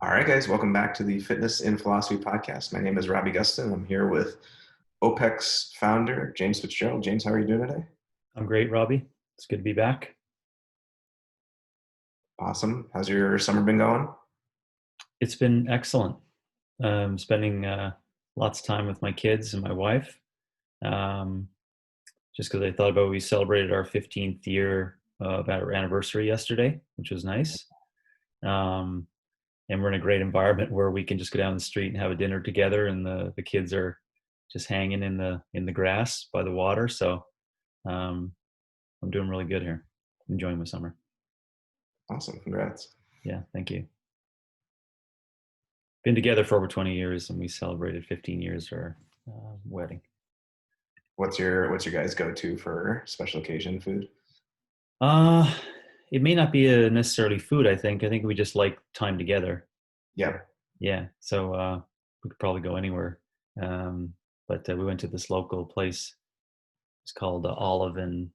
All right, guys, welcome back to the Fitness in Philosophy podcast. My name is Robbie Gustin. I'm here with OPEC's founder, James Fitzgerald. James, how are you doing today? I'm great, Robbie. It's good to be back. Awesome. How's your summer been going? It's been excellent. Spending lots of time with my kids and my wife. Um, just because I thought about we celebrated our 15th year of our anniversary yesterday, which was nice. Um, and we're in a great environment where we can just go down the street and have a dinner together, and the kids are just hanging in the grass by the water. So um, I'm doing really good here, enjoying my summer. Awesome. Congrats. Yeah, thank you. Been together for over 20 years, and we celebrated 15 years of our wedding. What's your guys' go-to for special occasion food? Uh, it may not be a necessarily food. I think we just like time together. Yeah. Yeah, so we could probably go anywhere. Um, but we went to this local place. It's called Olive and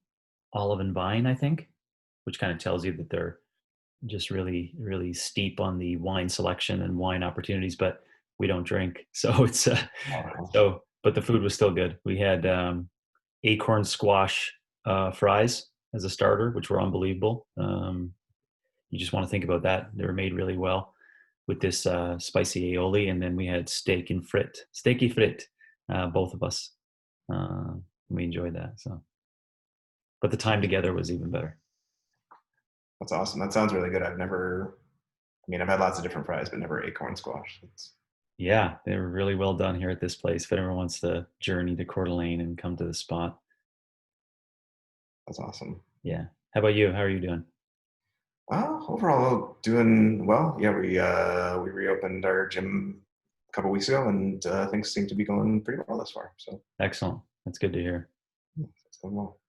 Vine, I think, which kind of tells you that they're just really, really steep on the wine selection and wine opportunities. But we don't drink, so it's Oh, so. But the food was still good. We had acorn squash fries as a starter, which were unbelievable. You just want to think about that. They were made really well with this spicy aioli, and then we had steaky frit, both of us. Uh, we enjoyed that. So, but the time together was even better. that's awesome. That sounds really good. I've had lots of different fries, but never acorn squash. Yeah, they were really well done here at this place. If anyone wants to journey to Coeur d'Alene and come to the spot, That's awesome. yeah. How about you? How are you doing? Overall, doing well. Yeah, we reopened our gym a couple weeks ago, and things seem to be going pretty well thus far. So Excellent. That's good to hear. yeah, it's going well.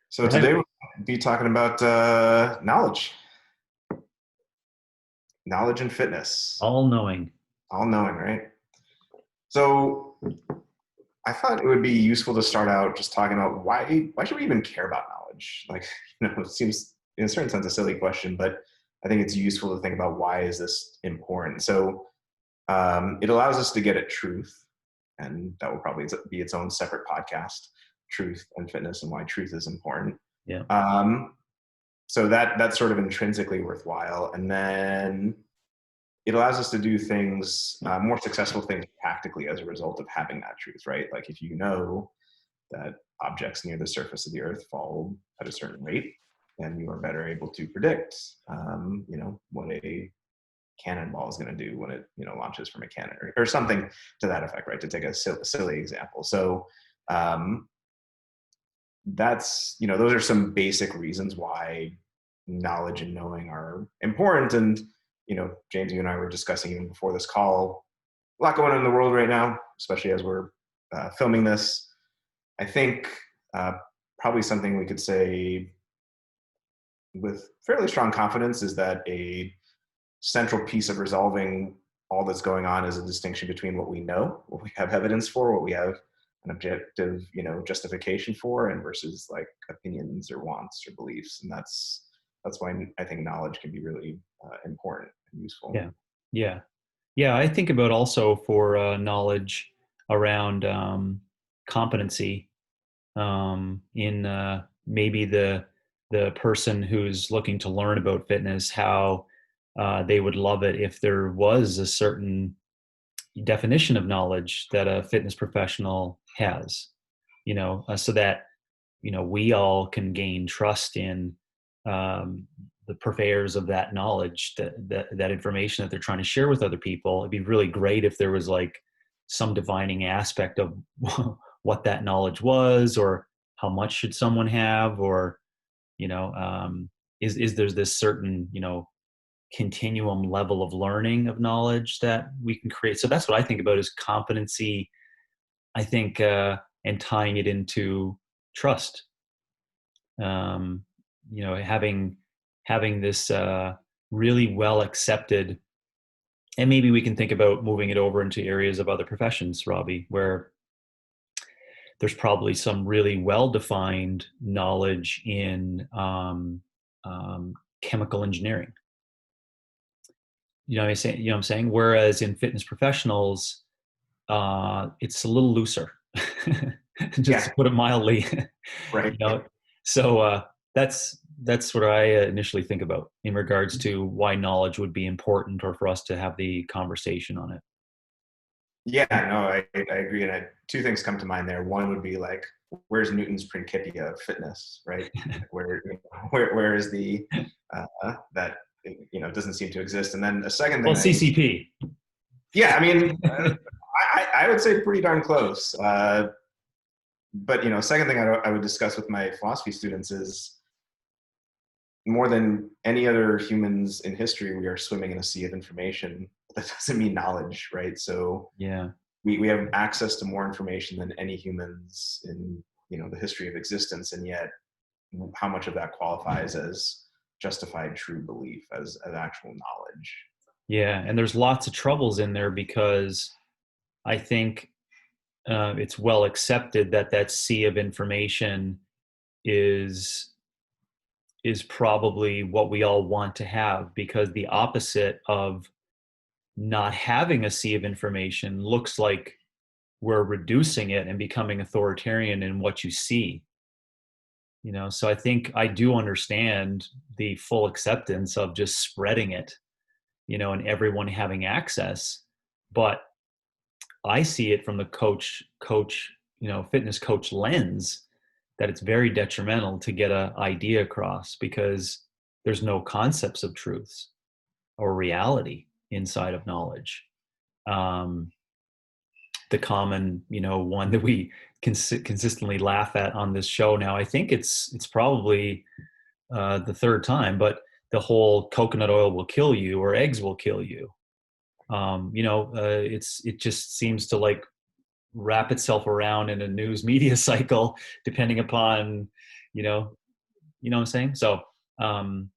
So Right. today we'll be talking about knowledge and fitness, All knowing. all knowing, right? So I thought it would be useful to start out just talking about why should we even care about knowledge? Like, it seems in a certain sense a silly question, but I think it's useful to think about why is this important. So it allows us to get at truth, and that will probably be its own separate podcast, truth and fitness and why truth is important. Yeah. Um, so that's sort of intrinsically worthwhile, and then it allows us to do things, more successful things practically as a result of having that truth, right? Like if you know that objects near the surface of the earth fall at a certain rate, then you are better able to predict, what a cannonball is going to do when it, launches from a cannon or something to that effect, right? To take a silly example. So um, those are some basic reasons why knowledge and knowing are important. And James, you and I were discussing even before this call, a lot going on in the world right now, especially as we're filming this. I think uh, probably something we could say with fairly strong confidence is that a central piece of resolving all that's going on is a distinction between what we know, what we have evidence for, what we have an objective, justification for, and versus like opinions or wants or beliefs. And that's why I think knowledge can be really important and useful. Yeah. Yeah. Yeah. I think about also for knowledge around competency in maybe the person who's looking to learn about fitness, how they would love it if there was a certain definition of knowledge that a fitness professional has, so that we all can gain trust in um, the purveyors of that knowledge, that information that they're trying to share with other people. It'd be really great if there was like some divining aspect of what that knowledge was, or how much should someone have, or is there's this certain continuum level of learning of knowledge that we can create. So that's what I think about as competency. I think and tying it into trust. um, having this really well accepted, and maybe we can think about moving it over into areas of other professions, Robbie, where there's probably some really well defined knowledge in chemical engineering, you know what I'm saying? Whereas in fitness professionals, it's a little looser, just to Yeah, put it mildly. right. You know, so that's what I initially think about in regards to why knowledge would be important, or for us to have the conversation on it. Yeah, no, I agree. And two things come to mind there. One would be like, where's Newton's Principia of fitness, right? Like where is the that doesn't seem to exist. And then a second Well, thing CCP. yeah, I mean, I would say pretty darn close. But second thing I would discuss with my philosophy students is more than any other humans in history, we are swimming in a sea of information. That doesn't mean knowledge, right? So Yeah. we have access to more information than any humans in the history of existence, and yet how much of that qualifies as justified true belief, as actual knowledge? Yeah, and there's lots of troubles in there because I think it's well accepted that that sea of information is is probably what we all want to have, because the opposite of not having a sea of information looks like we're reducing it and becoming authoritarian in what you see. So I think I do understand the full acceptance of just spreading it, and everyone having access. But I see it from the fitness coach lens, that it's very detrimental to get an idea across, because there's no concepts of truths or reality inside of knowledge. Um, the common, one that we consistently laugh at on this show now, I think it's probably the third time, but the whole coconut oil will kill you or eggs will kill you. It just seems to like wrap itself around in a news media cycle, depending upon, you know, what I'm saying? So, um,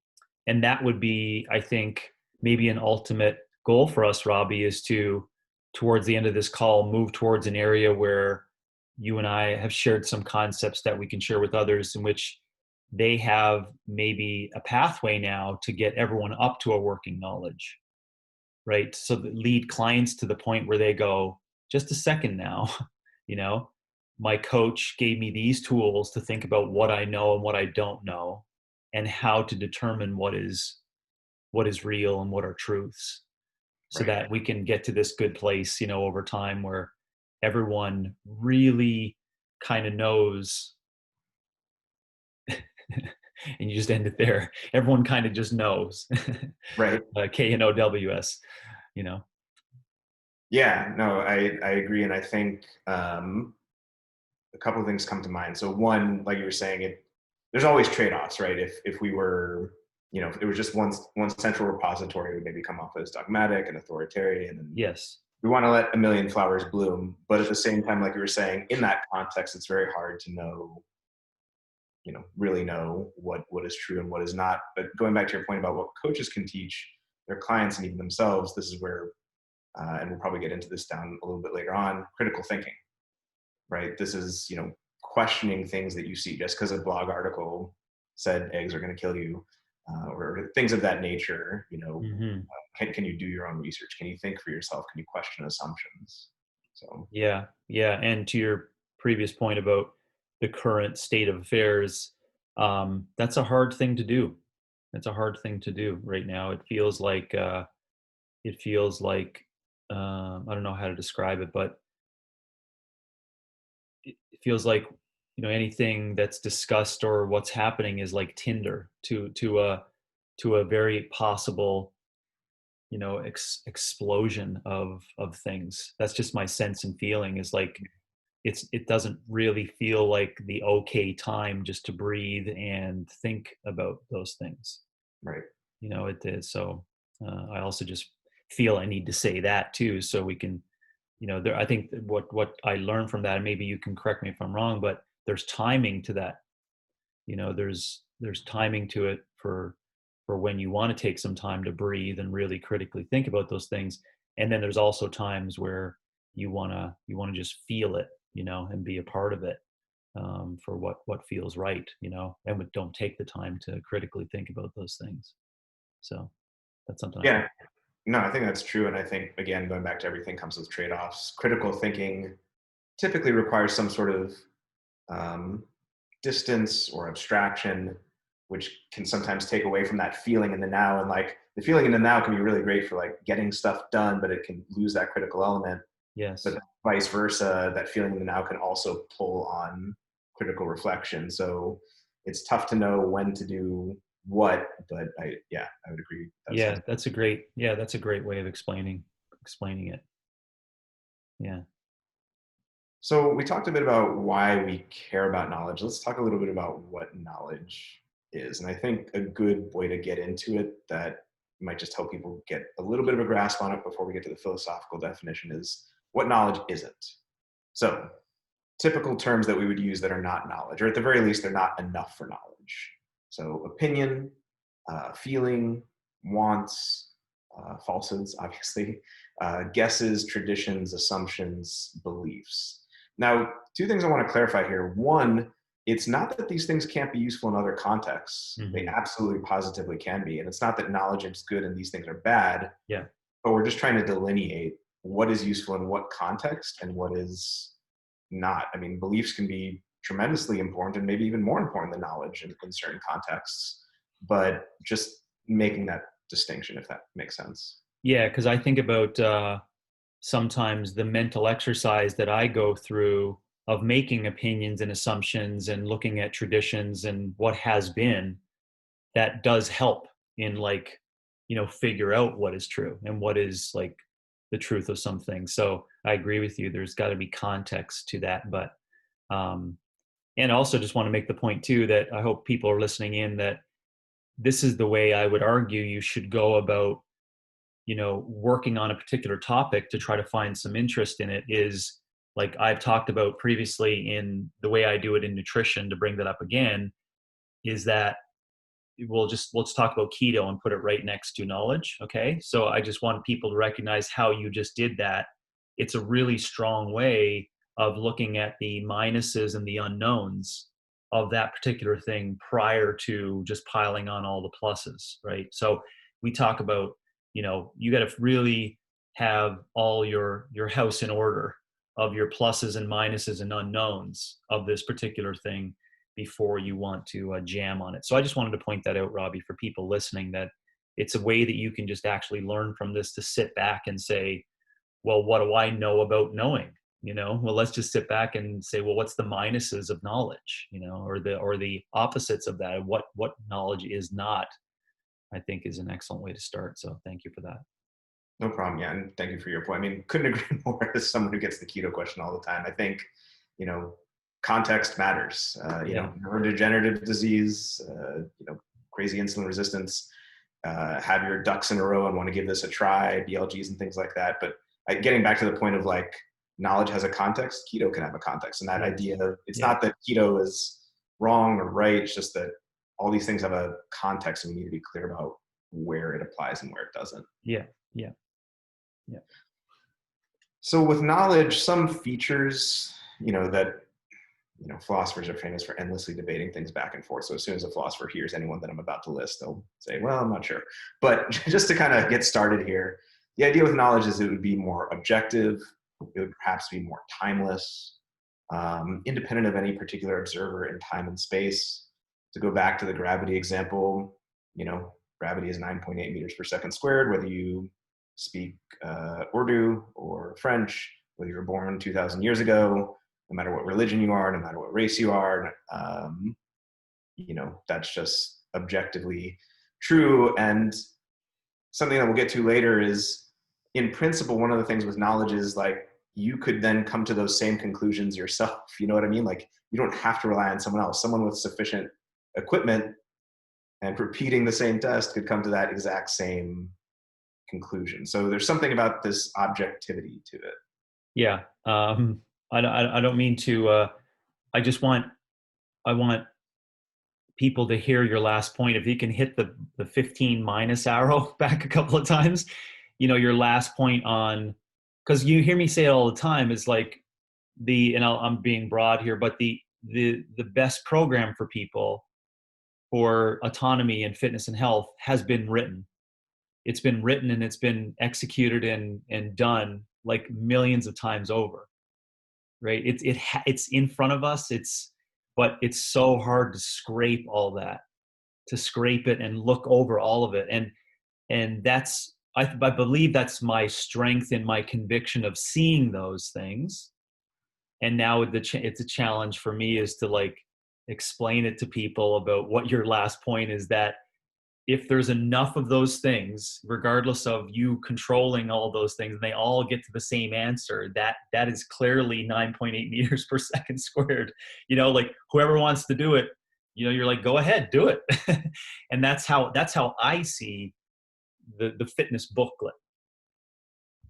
and that would be, I think, maybe an ultimate goal for us, Robbie, is to, towards the end of this call, move towards an area where you and I have shared some concepts that we can share with others, in which they have maybe a pathway now to get everyone up to a working knowledge, right? So that lead clients to the point where they go, just a second now, you know, my coach gave me these tools to think about what I know and what I don't know, and how to determine what is real and what are truths, so Right. that we can get to this good place, over time, where everyone really kind of knows. And you just end it there. Everyone kind of just knows. Right. KNOWS, you know. Yeah, no, I agree. And I think a couple of things come to mind. So one, like you were saying, there's always trade-offs, right? If we were, if it was just one central repository, it would maybe come off as dogmatic and authoritarian, and Yes. we want to let a million flowers bloom. But at the same time, like you were saying, in that context, it's very hard to know, really know what is true and what is not. But going back to your point about what coaches can teach their clients and even themselves, this is where, and we'll probably get into this down a little bit later on, critical thinking, right? This is, questioning things that you see just because a blog article said eggs are going to kill you, or things of that nature. Hmm. Can you do your own research? Can you think for yourself? Can you question assumptions? So Yeah, yeah. And to your previous point about the current state of affairs, that's a hard thing to do. That's a hard thing to do right now. It feels like I don't know how to describe it, but it feels like, anything that's discussed or what's happening is like tinder to a very possible, explosion of things. That's just my sense and feeling, is like it doesn't really feel like the okay time just to breathe and think about those things. right. It is. So I also just feel I need to say that too, so we can, there, I think that what I learned from that, and maybe you can correct me if I'm wrong, but there's timing to that. There's timing to it, for when you want to take some time to breathe and really critically think about those things. And then there's also times where you want to just feel it, and be a part of it, for what feels right, and don't take the time to critically think about those things. So that's something I think. Yeah. No, I think that's true. And I think, again, going back to everything comes with trade-offs. Critical thinking typically requires some sort of um, distance or abstraction, which can sometimes take away from that feeling in the now. And like the feeling in the now can be really great for like getting stuff done, but it can lose that critical element. But Yes. vice versa, that feeling in the now can also pull on critical reflection. So it's tough to know when to do what, but I would agree that Yeah, sentiment. that's a great way of explaining it. Yeah. So we talked a bit about why we care about knowledge. Let's talk a little bit about what knowledge is. And I think a good way to get into it that might just help people get a little bit of a grasp on it before we get to the philosophical definition is what knowledge isn't. So typical terms that we would use that are not knowledge, or at the very least, they're not enough for knowledge. So opinion, feeling, wants, falsehoods, obviously, guesses, traditions, assumptions, beliefs. Now, two things I want to clarify here. One, it's not that these things can't be useful in other contexts. They Hmm. absolutely positively can be. And it's not that knowledge is good and these things are bad, Yeah. but we're just trying to delineate what is useful in what context and what is not. I mean, beliefs can be tremendously important and maybe even more important than knowledge in certain contexts, but just making that distinction, if that makes sense. Yeah, because I think about sometimes the mental exercise that I go through of making opinions and assumptions and looking at traditions and what has been, that does help in like, figure out what is true and what is like the truth of something. So I agree with you. There's got to be context to that. But, um, and also just want to make the point too that I hope people are listening in that this is the way I would argue you should go about working on a particular topic to try to find some interest in it is like I've talked about previously in the way I do it in nutrition to bring that up again is that let's talk about keto and put it right next to knowledge. Okay. So I just want people to recognize how you just did that. It's a really strong way of looking at the minuses and the unknowns of that particular thing prior to just piling on all the pluses. Right. So we talk about, you got to really have all your house in order of your pluses and minuses and unknowns of this particular thing before you want to jam on it. So I just wanted to point that out, Robbie, for people listening, that it's a way that you can just actually learn from this to sit back and say, well, what do I know about knowing? Well, let's just sit back and say, well, what's the minuses of knowledge, or the opposites of that? What knowledge is not, I think is an excellent way to start. So thank you for that. No problem. Yeah. And thank you for your point. I mean, couldn't agree more as someone who gets the keto question all the time. I think, you know, context matters. Yeah. Neurodegenerative disease, crazy insulin resistance, have your ducks in a row and want to give this a try, BLGs and things like that. But getting back to the point of like knowledge has a context, keto can have a context. And that Yes. idea of it's Yeah. not that keto is wrong or right, it's just that all these things have a context and we need to be clear about where it applies and where it doesn't. Yeah. Yeah. Yeah. So with knowledge, some features, that philosophers are famous for endlessly debating things back and forth. So as soon as a philosopher hears anyone that I'm about to list, they'll say, well, I'm not sure. But just to kind of get started here, the idea with knowledge is it would be more objective. It would perhaps be more timeless, independent of any particular observer in time and space. To go back to the gravity example, gravity is 9.8 meters per second squared, whether you speak Urdu or French, whether you were born 2,000 years ago, no matter what religion you are, no matter what race you are, that's just objectively true. And something that we'll get to later is, in principle, one of the things with knowledge is like you could then come to those same conclusions yourself. You know what I mean? Like you don't have to rely on someone else. Someone with sufficient equipment and repeating the same test could come to that exact same conclusion. So there's something about this objectivity to it. Yeah. I don't mean to, I want people to hear your last point. If you can hit the 15 minus arrow back a couple of times, your last point on, because you hear me say it all the time, is like I'm being broad here, but the best program for people for autonomy and fitness and health has been written. it's been written and it's been executed and done like millions of times over, right? It's in front of us. But it's so hard to scrape all that, to scrape it and look over all of it. And that's, I believe that's my strength and my conviction of seeing those things. And now it's a challenge for me is to like explain it to people about what your last point is, that if there's enough of those things, regardless of you controlling all those things, and they all get to the same answer, that is clearly 9.8 meters per second squared. Like whoever wants to do it, you're like, go ahead, do it. And that's how I see the fitness booklet.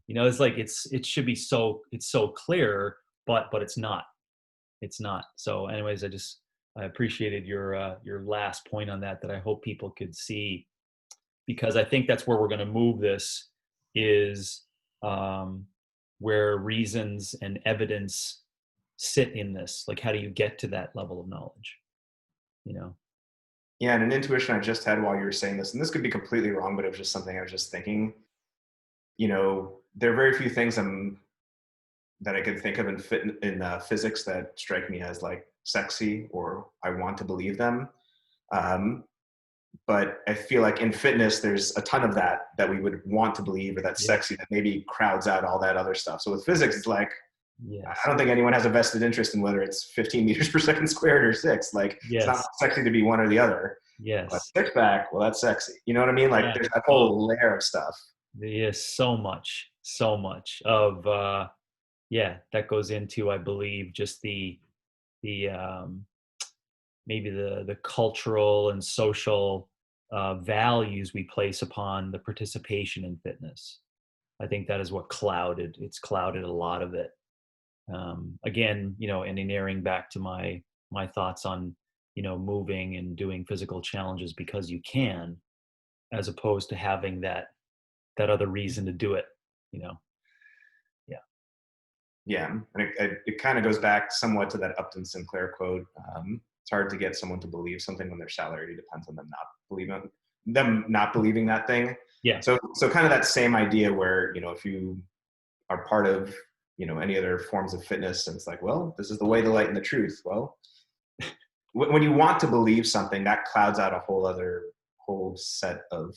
It's like it should be it's so clear, but it's not. It's not. So anyways, I appreciated your last point on that I hope people could see, because I think that's where we're going to move this, is where reasons and evidence sit in this. Like, how do you get to that level of knowledge? Yeah, and an intuition I just had while you were saying this, and this could be completely wrong, but it was just something I was just thinking. There are very few things that I could think of in physics that strike me as like sexy, or I want to believe them. But I feel like in fitness, there's a ton of that we would want to believe, or that's sexy, that maybe crowds out all that other stuff. So with physics, it's like, yes. I don't think anyone has a vested interest in whether it's 15 meters per second squared or 6. Like, Yes. It's not sexy to be one or the other. Yes. But six pack, well, that's sexy. You know what I mean? Like, there's that whole layer of stuff. Yes, so much of that goes into, I believe, just the maybe the cultural and social values we place upon the participation in fitness. I think that is what clouded a lot of it. Again, and inerring back to my thoughts on, moving and doing physical challenges because you can, as opposed to having that other reason to do it. Yeah, and it kind of goes back somewhat to that Upton Sinclair quote. It's hard to get someone to believe something when their salary depends on them not believing that thing. Yeah. So kind of that same idea where, if you are part of, any other forms of fitness, and it's like, well, this is the way, the light, and the truth. Well, when you want to believe something, that clouds out a whole set of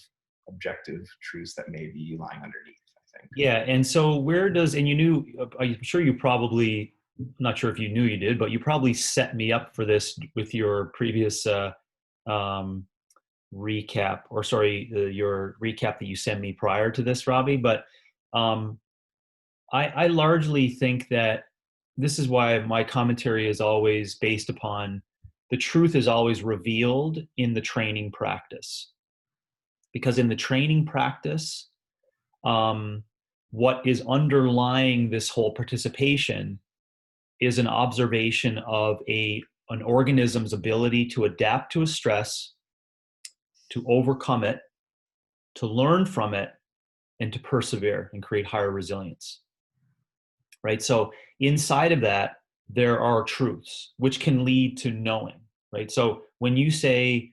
objective truths that may be lying underneath, I think. Yeah. And so I'm sure you probably, I'm not sure if you knew you did, but you probably set me up for this with your previous recap, or sorry, your recap that you sent me prior to this, Robbie. But I largely think that this is why my commentary is always based upon the truth is always revealed in the training practice. Because in the training practice, what is underlying this whole participation is an observation of an organism's ability to adapt to a stress, to overcome it, to learn from it, and to persevere and create higher resilience. Right? So inside of that, there are truths which can lead to knowing. Right? So when you say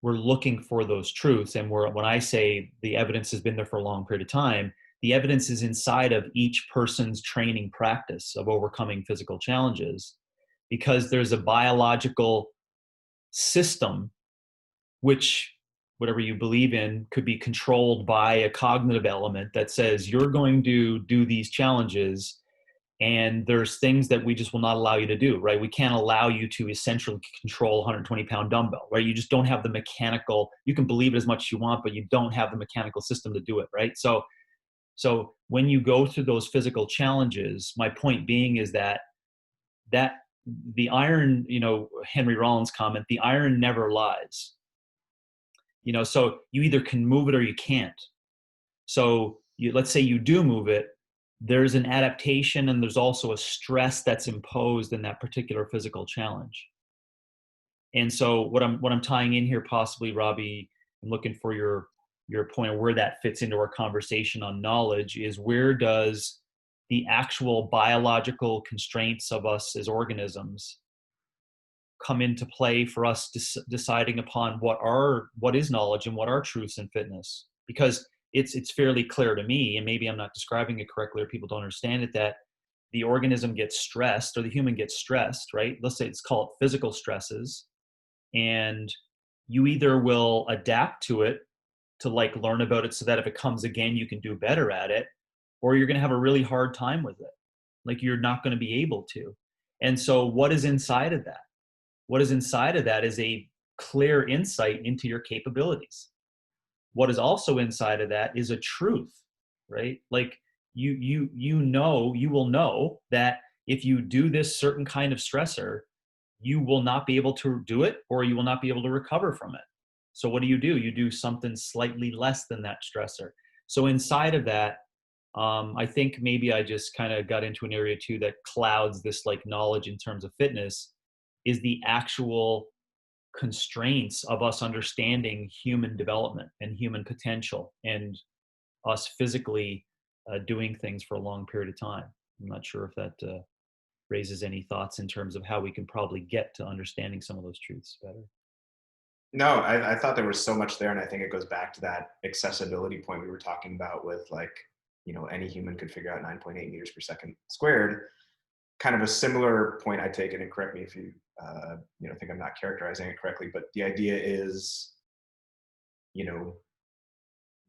we're looking for those truths, and when I say the evidence has been there for a long period of time, the evidence is inside of each person's training practice of overcoming physical challenges, because there's a biological system which, whatever you believe in, could be controlled by a cognitive element that says you're going to do these challenges, and there's things that we just will not allow you to do, right? We can't allow you to essentially control a 120-pound dumbbell, right? You just don't have the mechanical, you can believe it as much as you want, but you don't have the mechanical system to do it, right? So when you go through those physical challenges, my point being is that the iron, Henry Rollins' comment, the iron never lies. So you either can move it or you can't. So let's say you do move it, there's an adaptation, and there's also a stress that's imposed in that particular physical challenge. And so what I'm tying in here, possibly, Robbie, I'm looking for your point of where that fits into our conversation on knowledge, is where does the actual biological constraints of us as organisms come into play for us deciding upon what is knowledge and what are truths in fitness. Because it's fairly clear to me, and maybe I'm not describing it correctly or people don't understand it, that the organism gets stressed or the human gets stressed, right? Let's say it's called physical stresses, and you either will adapt to it to like learn about it so that if it comes again you can do better at it, or you're going to have a really hard time with it, like you're not going to be able to. And so what is inside of that? What is inside of that is a clear insight into your capabilities. What is also inside of that is a truth, right? Like you will know that if you do this certain kind of stressor, you will not be able to do it, or you will not be able to recover from it. So what do? You do something slightly less than that stressor. So inside of that, I think maybe I just kind of got into an area too that clouds this like knowledge in terms of fitness, is the actual constraints of us understanding human development and human potential and us physically doing things for a long period of time. I'm not sure if that raises any thoughts in terms of how we can probably get to understanding some of those truths better. No, I thought there was so much there, and I think it goes back to that accessibility point we were talking about with like, any human could figure out 9.8 meters per second squared. Kind of a similar point I take it, and correct me if you think I'm not characterizing it correctly, but the idea is,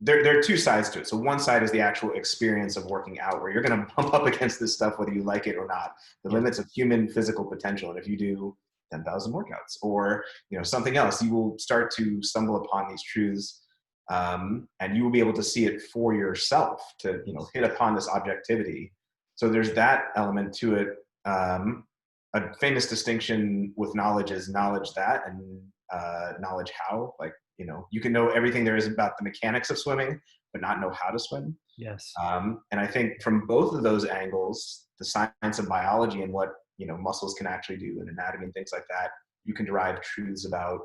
there are two sides to it. So one side is the actual experience of working out, where you're going to bump up against this stuff whether you like it or not, the limits of human physical potential. And if you do 10,000 workouts or something else, you will start to stumble upon these truths, and you will be able to see it for yourself to hit upon this objectivity. So there's that element to it. A famous distinction with knowledge is knowledge that and knowledge how. Like, you can know everything there is about the mechanics of swimming, but not know how to swim. Yes. And I think from both of those angles, the science of biology and what muscles can actually do and anatomy and things like that, you can derive truths about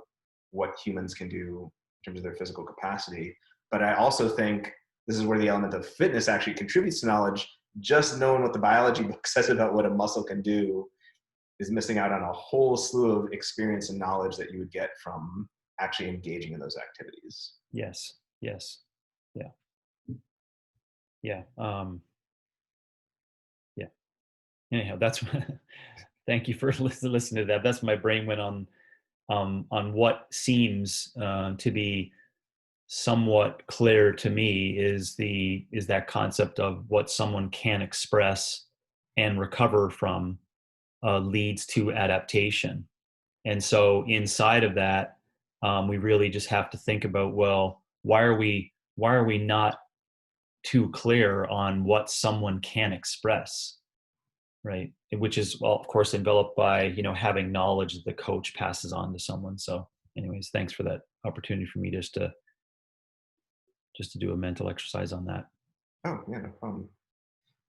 what humans can do in terms of their physical capacity. But I also think this is where the element of fitness actually contributes to knowledge. Just knowing what the biology book says about what a muscle can do is missing out on a whole slew of experience and knowledge that you would get from actually engaging in those activities. Yes. Yeah. Yeah. Yeah. Anyhow, that's thank you for listening to that. That's my brain went on what seems to be somewhat clear to me is that concept of what someone can express and recover from leads to adaptation. And so inside of that, we really just have to think about, well, why are we not too clear on what someone can express, right? Which is, well, of course, enveloped by having knowledge that the coach passes on to someone. So anyways, thanks for that opportunity for me just to do a mental exercise on that. Oh, yeah, no problem.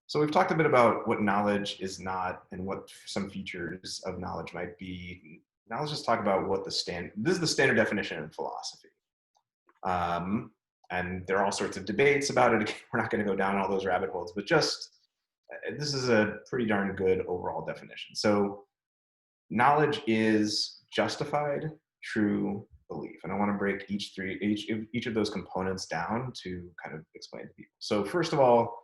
So we've talked a bit about what knowledge is not and what some features of knowledge might be. Now let's just talk about what this is the standard definition in philosophy. And there are all sorts of debates about it. Again, we're not going to go down all those rabbit holes, but this is a pretty darn good overall definition. So knowledge is justified, true belief. And I want to break each of those components down to kind of explain to people. So first of all,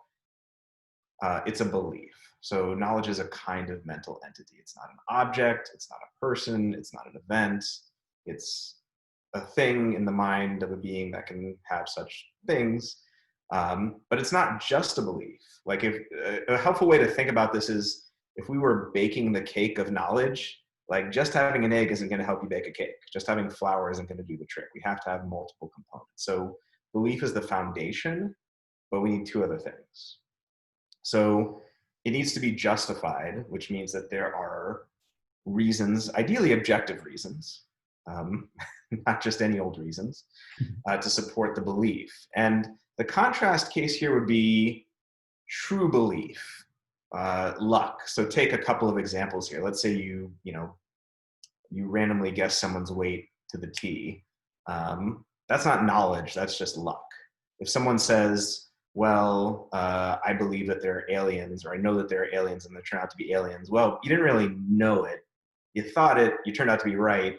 it's a belief. So knowledge is a kind of mental entity. It's not an object. It's not a person. It's not an event. It's a thing in the mind of a being that can have such things. But it's not just a belief. Like a helpful way to think about this is if we were baking the cake of knowledge, like just having an egg isn't going to help you bake a cake. Just having flour isn't going to do the trick. We have to have multiple components. So belief is the foundation, but we need two other things. So it needs to be justified, which means that there are reasons, ideally objective reasons, not just any old reasons, to support the belief. And the contrast case here would be true belief, luck. So take a couple of examples here. Let's say you randomly guess someone's weight to the T. That's not knowledge, that's just luck. If someone says, well, I believe that there are aliens, or I know that there are aliens and they turn out to be aliens, well, you didn't really know it. you thought it, you turned out to be right,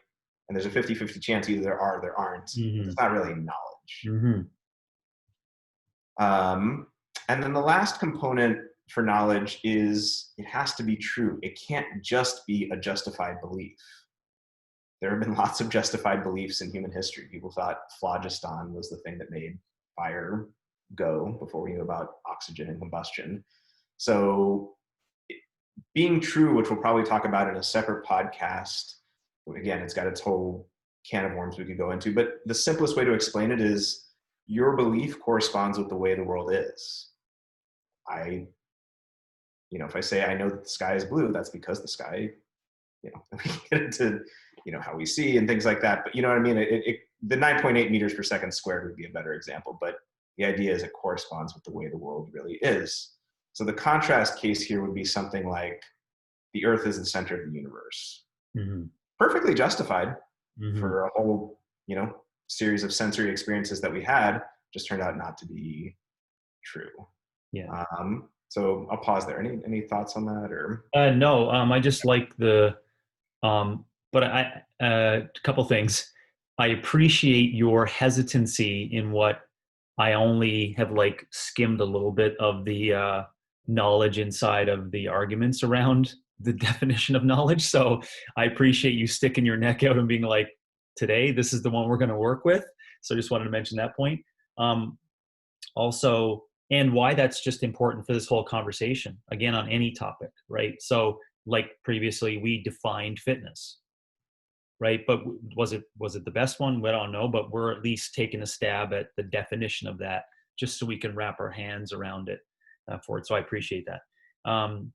and there's a 50-50 chance either there are or there aren't. Mm-hmm. It's not really knowledge. Mm-hmm. And then the last component for knowledge is it has to be true. It can't just be a justified belief. There have been lots of justified beliefs in human history. People thought phlogiston was the thing that made fire go before we knew about oxygen and combustion. So being true, which we'll probably talk about in a separate podcast, again, it's got its whole can of worms we could go into, but the simplest way to explain it is your belief corresponds with the way the world is. If I say I know that the sky is blue, that's because the sky, we get into, how we see and things like that. But you know what I mean? The 9.8 meters per second squared would be a better example, but the idea is it corresponds with the way the world really is. So the contrast case here would be something like the Earth is the center of the universe. Mm-hmm. Perfectly justified Mm-hmm. for a whole, series of sensory experiences that we had, just turned out not to be true. Yeah. So I'll pause there. Any thoughts on that, or? No, I just like but a couple things. I appreciate your hesitancy in what I only have skimmed a little bit of the knowledge inside of the arguments around the definition of knowledge. So I appreciate you sticking your neck out and being like, today, this is the one we're going to work with. So I just wanted to mention that point. Also, and why that's just important for this whole conversation, again, on any topic, right? So like previously, we defined fitness, right? But was it the best one? We don't know, but we're at least taking a stab at the definition of that, just so we can wrap our hands around it for it. So I appreciate that.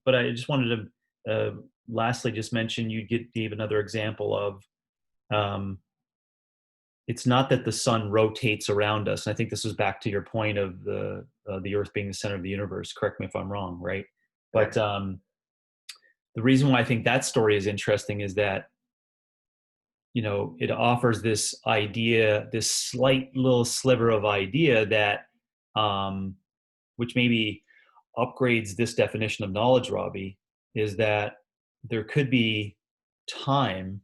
But I just wanted to lastly just mention, you gave another example of it's not that the sun rotates around us. And I think this was back to your point of the Earth being the center of the universe. Correct me if I'm wrong, right? But the reason why I think that story is interesting is that it offers this idea, this slight little sliver of idea that, which maybe upgrades this definition of knowledge, Robbie, is that there could be time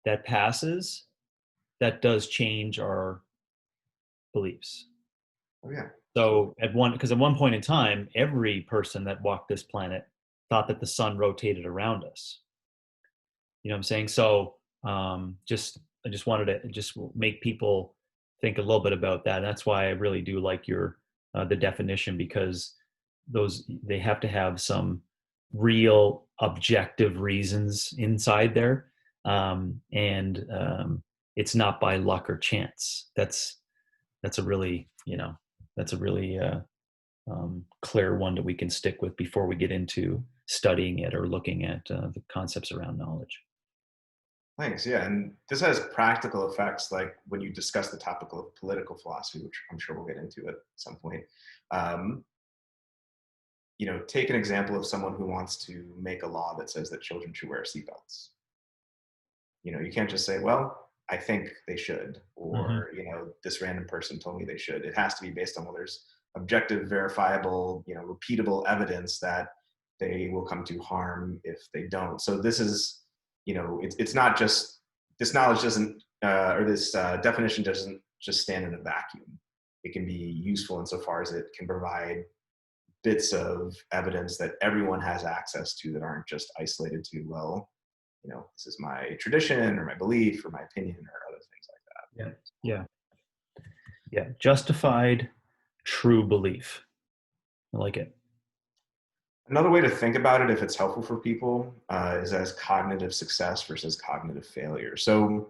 that passes that does change our beliefs. Oh yeah. So because at one point in time, every person that walked this planet thought that the sun rotated around us. You know what I'm saying? So I just wanted to just make people think a little bit about that. And that's why I really do like the definition, because they have to have some real objective reasons inside there. It's not by luck or chance. That's a really, clear one that we can stick with before we get into studying it or looking at the concepts around knowledge. Thanks. Yeah, and this has practical effects, like when you discuss the topic of political philosophy, which I'm sure we'll get into at some point. Take an example of someone who wants to make a law that says that children should wear seatbelts. You can't just say, well, I think they should, or this random person told me they should. It has to be based on, well, there's objective, verifiable, repeatable evidence that they will come to harm if they don't. So this is, it's not just, this knowledge doesn't, or this definition doesn't just stand in a vacuum. It can be useful insofar as it can provide bits of evidence that everyone has access to that aren't just isolated to, well, this is my tradition or my belief or my opinion or other things like that. Yeah. Justified true belief. I like it. Another way to think about it, if it's helpful for people, is as cognitive success versus cognitive failure. So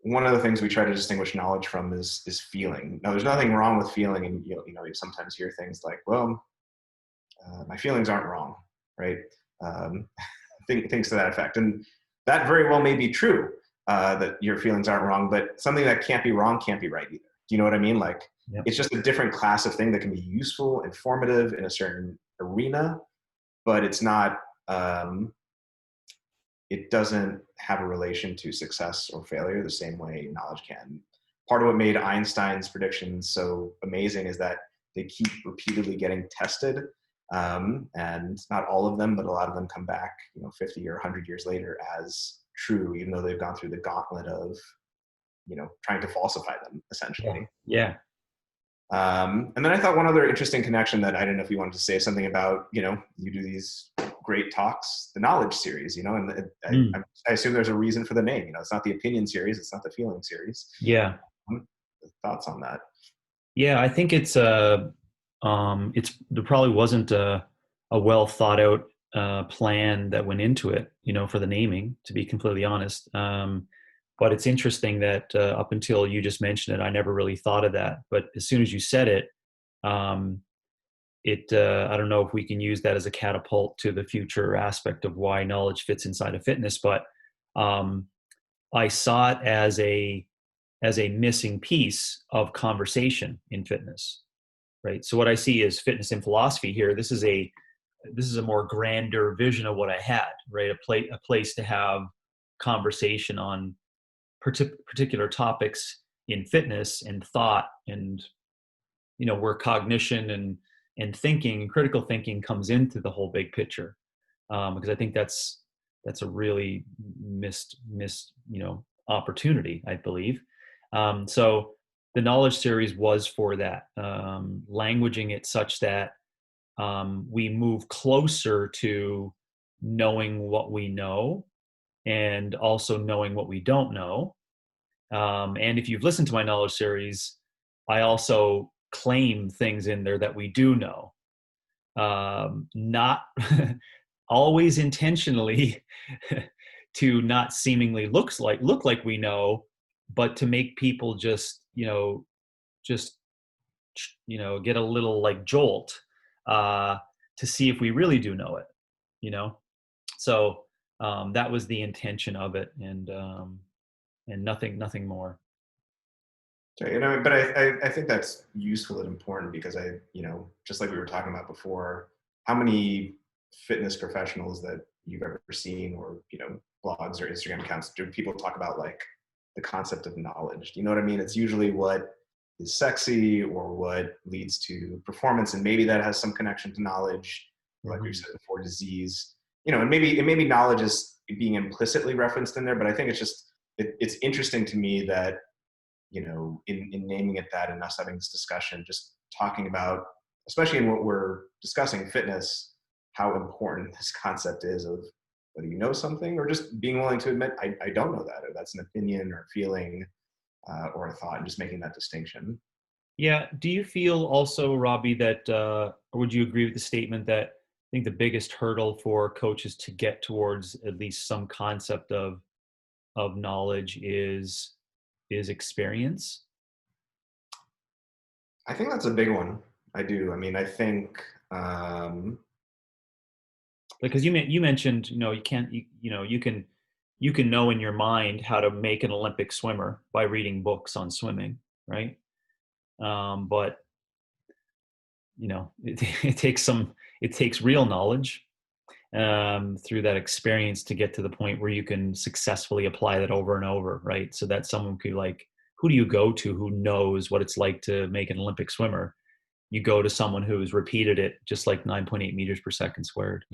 one of the things we try to distinguish knowledge from is feeling. Now, there's nothing wrong with feeling, and you sometimes hear things like, well, my feelings aren't wrong, right? Things to that effect. And that very well may be true, that your feelings aren't wrong, but something that can't be wrong can't be right either. Do you know what I mean? It's just a different class of thing that can be useful, informative in a certain arena, but it's not, it doesn't have a relation to success or failure the same way knowledge can. Part of what made Einstein's predictions so amazing is that they keep repeatedly getting tested. And not all of them, but a lot of them come back, 50 or 100 years later as true, even though they've gone through the gauntlet of, trying to falsify them Yeah. essentially. Yeah. And then I thought one other interesting connection that I don't know if you wanted to say something about, you do these great talks, the knowledge series, and I assume there's a reason for the name. It's not the opinion series, it's not the feeling series. Yeah. Thoughts on that? Yeah. I think there probably wasn't a well thought out plan that went into it, for the naming, to be completely honest. But it's interesting that up until you just mentioned it, I never really thought of that. But as soon as you said it, um, I don't know if we can use that as a catapult to the future aspect of why knowledge fits inside of fitness. But um, I saw it as a missing piece of conversation in fitness, right? So what I see is fitness and philosophy here. This is a more grander vision of what I had, right? A place to have conversation on particular topics in fitness and thought, and where cognition and thinking and critical thinking comes into the whole big picture, because I think that's a really missed opportunity, I believe. So the knowledge series was for that, languaging it such that we move closer to knowing what we know and also knowing what we don't know. And if you've listened to my knowledge series, I also claim things in there that we do know. Not always intentionally to not seemingly look like we know, but to make people just get a little like jolt, uh, to see if we really do know it. You know, so that was the intention of it, and nothing more. So, but I think that's useful and important because just like we were talking about before, how many fitness professionals that you've ever seen or, blogs or Instagram accounts, do people talk about like the concept of knowledge? Do you know what I mean? It's usually what is sexy or what leads to performance. And maybe that has some connection to knowledge, like we said before, disease, and maybe knowledge is being implicitly referenced in there, but I think it's interesting to me that, in naming it that and us having this discussion, just talking about, especially in what we're discussing, fitness, how important this concept is of whether you know something or just being willing to admit, I don't know that, or that's an opinion or feeling or a thought, and just making that distinction. Yeah. Do you feel also, Robbie, that, or would you agree with the statement that I think the biggest hurdle for coaches to get towards at least some concept of knowledge is experience? I think that's a big one. I do. I mean, I think, Because you mentioned, you can't, you can know in your mind how to make an Olympic swimmer by reading books on swimming, right? But it takes real knowledge, through that experience to get to the point where you can successfully apply that over and over, right? So that someone could, like, who do you go to who knows what it's like to make an Olympic swimmer? You go to someone who's repeated it just like 9.8 meters per second squared.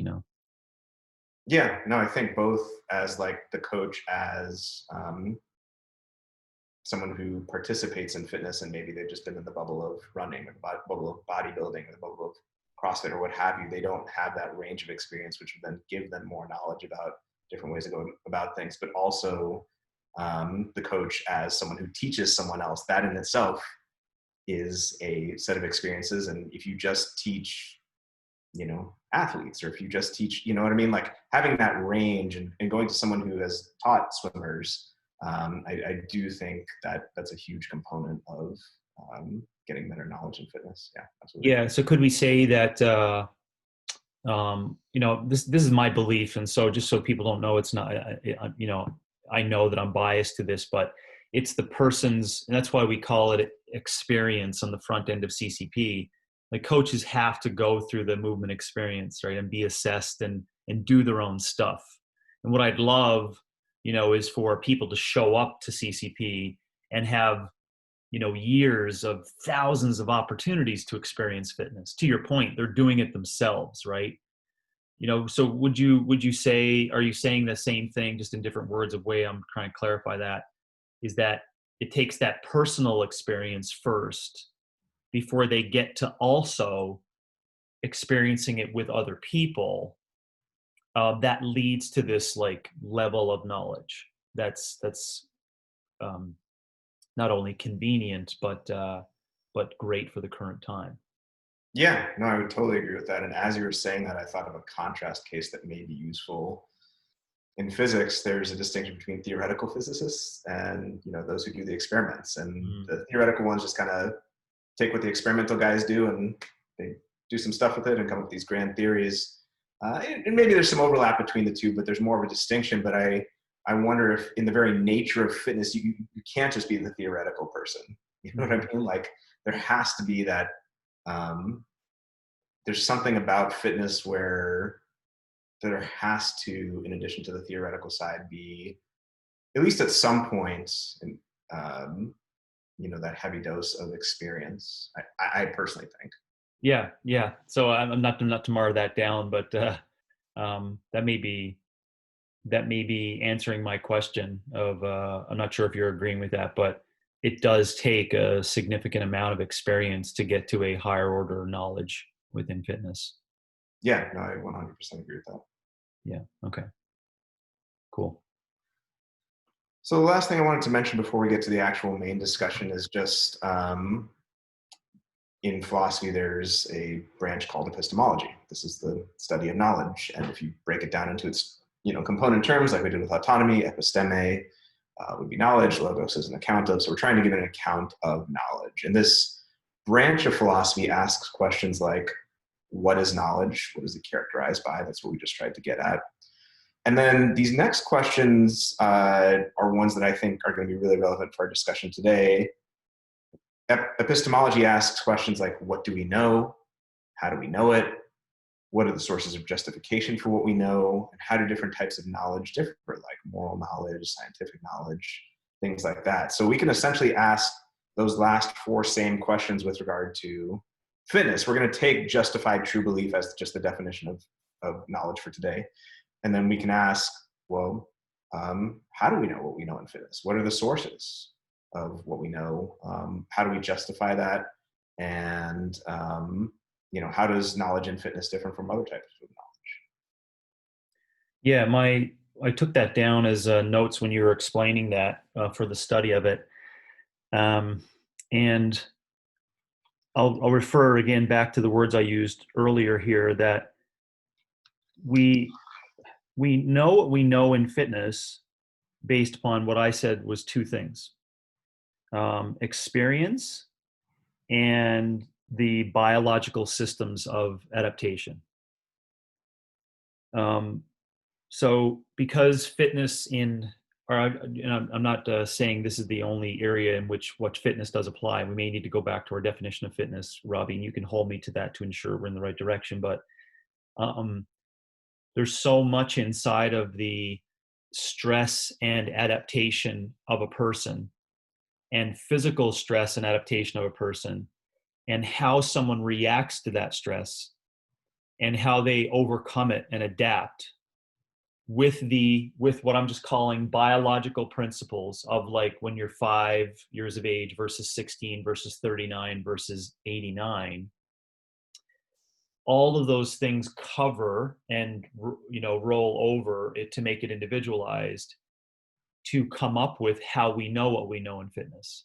yeah, no, I think both as like the coach, as someone who participates in fitness and maybe they've just been in the bubble of running or the bubble of bodybuilding or the bubble of CrossFit or what have you, they don't have that range of experience, which would then give them more knowledge about different ways of going about things. But also the coach as someone who teaches someone else, that in itself is a set of experiences. And if you just teach, athletes, or if you just teach, you know what I mean? Like having that range and going to someone who has taught swimmers, I do think that that's a huge component of getting better knowledge in fitness. Yeah, absolutely. Yeah. So could we say that, this is my belief, and so just so people don't know, it's not, I know that I'm biased to this, but it's the person's, and that's why we call it experience on the front end of CCP. Like, coaches have to go through the movement experience, right, and be assessed and do their own stuff. And what I'd love, is for people to show up to CCP and have years of thousands of opportunities to experience fitness. To your point, they're doing it themselves, right? So would you say, are you saying the same thing, just in different words of way I'm trying to clarify that, is that it takes that personal experience first before they get to also experiencing it with other people, that leads to this like level of knowledge that's um, not only convenient but great for the current time. Yeah, no, I would totally agree with that. And as you were saying that, I thought of a contrast case that may be useful. In physics, there's a distinction between theoretical physicists and those who do the experiments. And Mm. the theoretical ones just kind of take what the experimental guys do and they do some stuff with it and come up with these grand theories. And maybe there's some overlap between the two, but there's more of a distinction. But I wonder if in the very nature of fitness, you can't just be the theoretical person. You know what I mean? Like there has to be that, there's something about fitness where there has to, in addition to the theoretical side, be at least at some point, um, that heavy dose of experience. I personally think. Yeah. So I'm not to mar that down, but that may be answering my question of, I'm not sure if you're agreeing with that, but it does take a significant amount of experience to get to a higher order of knowledge within fitness. Yeah, no, I 100% agree with that. Yeah. Okay. Cool. So the last thing I wanted to mention before we get to the actual main discussion is just in philosophy, there's a branch called epistemology. This is the study of knowledge. And if you break it down into its component terms, like we did with autonomy, episteme would be knowledge, logos is an account of. So we're trying to give an account of knowledge. And this branch of philosophy asks questions like, what is knowledge? What is it characterized by? That's what we just tried to get at. And then these next questions are ones that I think are going to be really relevant for our discussion today. Epistemology asks questions like, what do we know? How do we know it? What are the sources of justification for what we know? And how do different types of knowledge differ, like moral knowledge, scientific knowledge, things like that. So we can essentially ask those last four same questions with regard to fitness. We're going to take justified true belief as just the definition of knowledge for today. And then we can ask, well, how do we know what we know in fitness? What are the sources of what we know? How do we justify that? And how does knowledge in fitness differ from other types of knowledge? Yeah, I took that down as notes when you were explaining that for the study of it, and I'll refer again back to the words I used earlier here, that we know what we know in fitness based upon what I said was two things: experience and the biological systems of adaptation. So because fitness I'm not saying this is the only area in which what fitness does apply. We may need to go back to our definition of fitness, Robbie, and you can hold me to that to ensure we're in the right direction. But um, there's so much inside of the stress and adaptation of a person, and physical stress and adaptation of a person, and how someone reacts to that stress, and how they overcome it and adapt with what I'm just calling biological principles of, like, when you're 5 years of age versus 16 versus 39 versus 89. All of those things cover and roll over it to make it individualized, to come up with how we know what we know in fitness,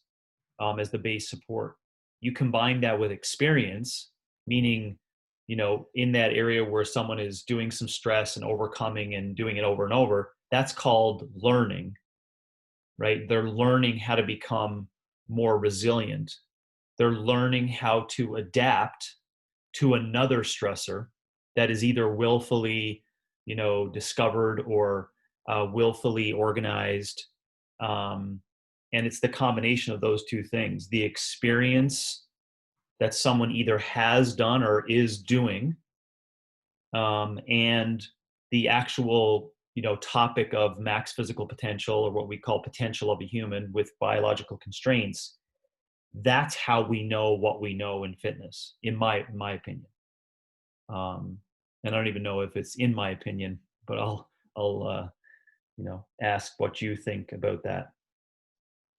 as the base support. You combine that with experience, meaning, in that area where someone is doing some stress and overcoming and doing it over and over, that's called learning, right? They're learning how to become more resilient. They're learning how to adapt to another stressor that is either willfully, discovered, or willfully organized. And it's the combination of those two things: the experience that someone either has done or is doing, and the actual topic of max physical potential, or what we call potential of a human with biological constraints. that's how we know what we know in fitness, in my opinion. And I don't even know if it's in my opinion, but I'll ask what you think about that.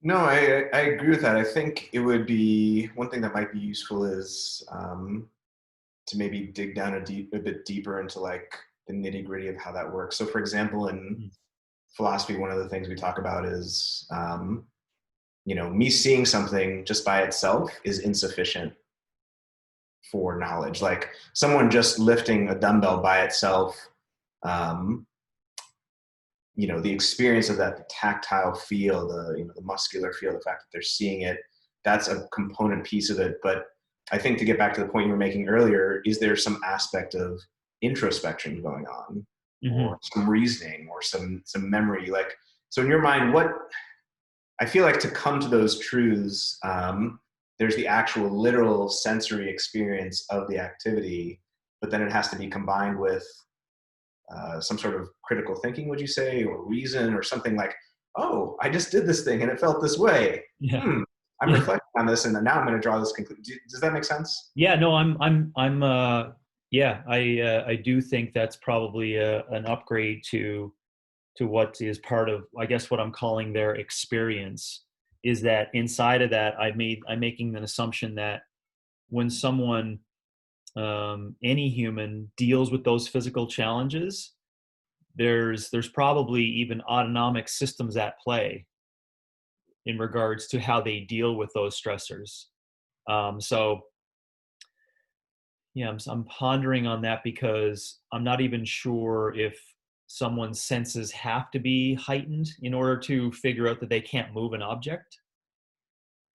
No, I agree with that. I think it would be one thing that might be useful is to maybe dig down a bit deeper into like the nitty gritty of how that works. So, for example, in Mm. philosophy, one of the things we talk about is, me seeing something just by itself is insufficient for knowledge. Like someone just lifting a dumbbell by itself, um, the experience of that, the tactile feel, the muscular feel, the fact that they're seeing it, that's a component piece of it. But I think to get back to the point you were making earlier, is there some aspect of introspection going on, Hmm. or some reasoning, or some memory? Like, so in your mind, what I feel like to come to those truths, there's the actual literal sensory experience of the activity, but then it has to be combined with some sort of critical thinking, would you say, or reason, or something like, oh, I just did this thing and it felt this way. Yeah. Hmm, I'm Yeah. reflecting on this, and now I'm going to draw this conclusion. Does that make sense? Yeah, no, yeah, I do think that's probably an upgrade to what is part of, I guess, what I'm calling their experience, is that inside of that, I'm making an assumption that when someone, any human, deals with those physical challenges, there's probably even autonomic systems at play in regards to how they deal with those stressors. So yeah, I'm pondering on that because I'm not even sure if someone's senses have to be heightened in order to figure out that they can't move an object.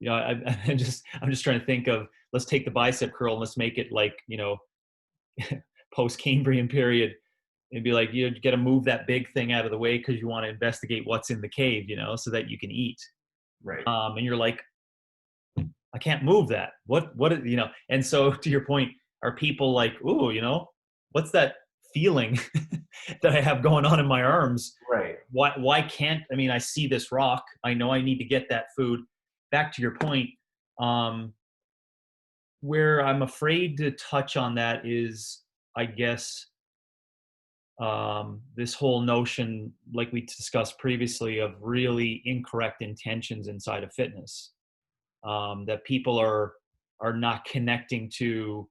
I'm just trying to think of, let's take the bicep curl and let's make it like, post Cambrian period, and be like, you got to move that big thing out of the way because you want to investigate what's in the cave, so that you can eat. Right. And you're like, I can't move that. What. And so to your point, are people like, ooh, what's that feeling that I have going on in my arms? Right. Why can't, I mean, I see this rock. I know I need to get that food. Back to your point, um, where I'm afraid to touch on that is, I guess, this whole notion, like we discussed previously, of really incorrect intentions inside of fitness. That people are not connecting to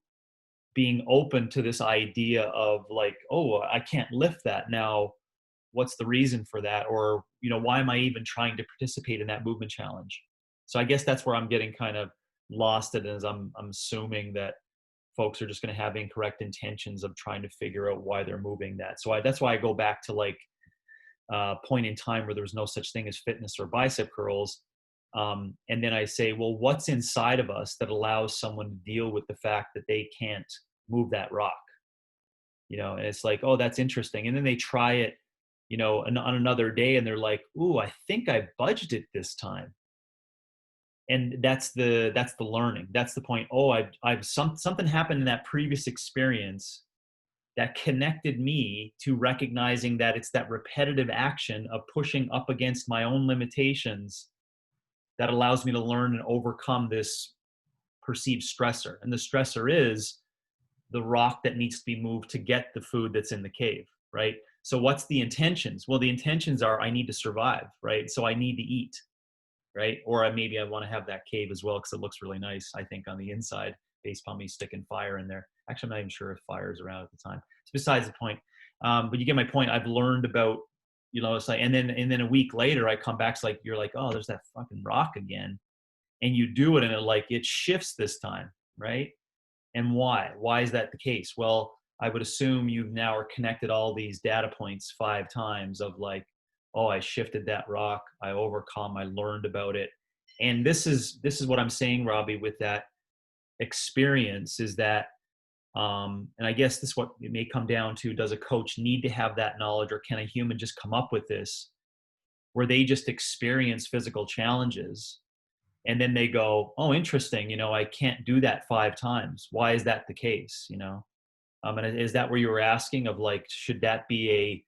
being open to this idea of like, oh, I can't lift that now. What's the reason for that? Or, why am I even trying to participate in that movement challenge? So I guess that's where I'm getting kind of lost in, is I'm assuming that folks are just going to have incorrect intentions of trying to figure out why they're moving that. So that's why I go back to like point in time where there was no such thing as fitness or bicep curls. And then I say, well, what's inside of us that allows someone to deal with the fact that they can't move that rock? And it's like, oh, that's interesting. And then they try it, on another day, and they're like, ooh, I think I budged it this time. And that's the learning. That's the point. Oh, something happened in that previous experience that connected me to recognizing that it's that repetitive action of pushing up against my own limitations that allows me to learn and overcome this perceived stressor. And the stressor is the rock that needs to be moved to get the food that's in the cave, right? So what's the intentions? Well, the intentions are, I need to survive, right? So I need to eat, right? Or maybe I want to have that cave as well because it looks really nice, I think, on the inside, based on me sticking fire in there. Actually, I'm not even sure if fire is around at the time. It's besides the point. But you get my point. I've learned about, it's like, and then a week later, I come back, it's like, you're like, oh, there's that fucking rock again. And you do it, and it shifts this time, right? And why? Why is that the case? Well, I would assume you've now are connected all these data points 5 times of like, oh, I shifted that rock, I overcome, I learned about it. And this is what I'm saying, Robbie, with that experience, is that, and I guess this is what it may come down to: does a coach need to have that knowledge, or can a human just come up with this, where they just experience physical challenges and then they go, oh, interesting, I can't do that 5 times. Why is that the case? And is that where you were asking of like, should that be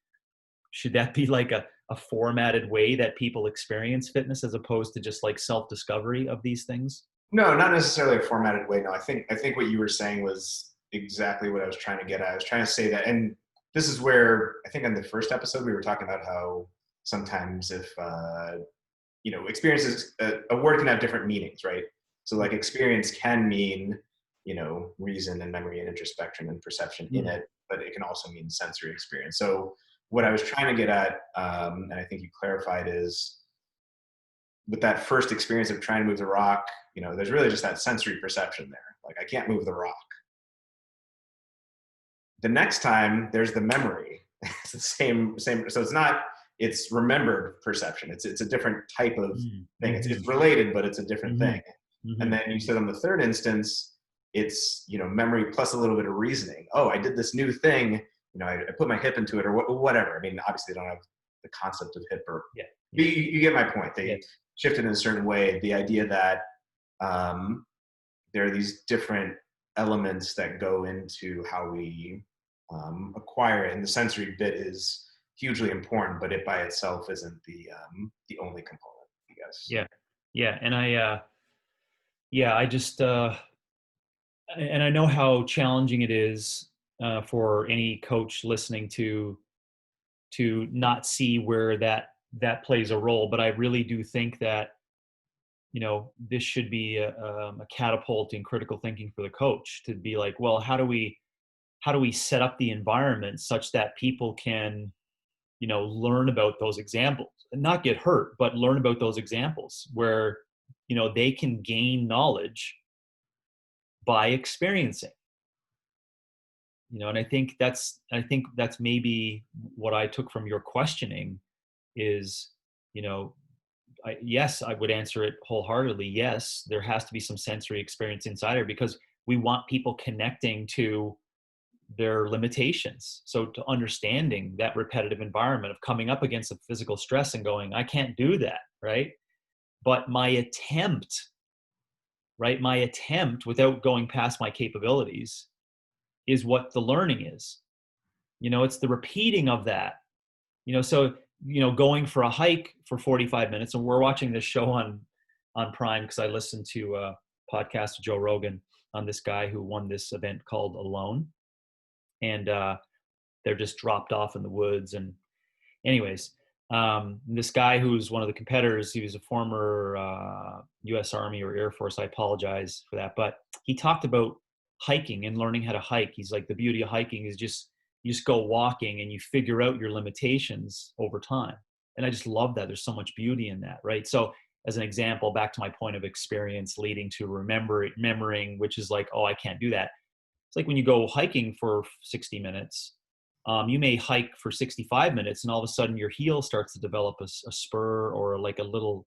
like a formatted way that people experience fitness, as opposed to just like self-discovery of these things? No, not necessarily a formatted way. No, I think what you were saying was exactly what I was trying to get at. I was trying to say that, and this is where I think on the first episode we were talking about how sometimes if experiences, a word can have different meanings, right? So like experience can mean reason and memory and introspection and perception in Mm. it, but it can also mean sensory experience. So what I was trying to get at, and I think you clarified, is with that first experience of trying to move the rock, there's really just that sensory perception there. Like I can't move the rock. The next time there's the memory. It's the same. So it's remembered perception. It's a different type of Mm. thing. Mm-hmm. It's related, but it's a different Mm-hmm. thing. And Mm-hmm. then you said on the third instance, it's memory plus a little bit of reasoning. Oh, I did this new thing. I put my hip into it or whatever. I mean, obviously, they don't have the concept of hip or. Yeah. But Yeah. you get my point. They Yes. shifted in a certain way. The idea that um, there are these different elements that go into how we acquire it, and the sensory bit is hugely important, but it by itself isn't the only component, I guess. Yeah. Yeah. And I just, and I know how challenging it is for any coach listening to not see where that plays a role. But I really do think that this should be a catapult in critical thinking for the coach to be like, well, how do we set up the environment such that people can learn about those examples and not get hurt, but learn about those examples where they can gain knowledge by experiencing. And I think that's maybe what I took from your questioning is, you know, yes, I would answer it wholeheartedly. Yes, there has to be some sensory experience inside her because we want people connecting to their limitations. So to understanding that repetitive environment of coming up against a physical stress and going, I can't do that, right? But my attempt without going past my capabilities is what the learning is. It's the repeating of that. So going for a hike for 45 minutes, and we're watching this show on Prime because I listened to a podcast of Joe Rogan on this guy who won this event called Alone, and they're just dropped off in the woods. And anyways, this guy who's one of the competitors, he was a former U.S. Army or Air Force. I apologize for that, but he talked about hiking and learning how to hike. He's like, the beauty of hiking is just you just go walking and you figure out your limitations over time. And I just love that. There's so much beauty in that, right? So as an example, back to my point of experience leading to remembering, which is like, oh, I can't do that. It's like when you go hiking for 60 minutes, you may hike for 65 minutes and all of a sudden your heel starts to develop a spur or like a little,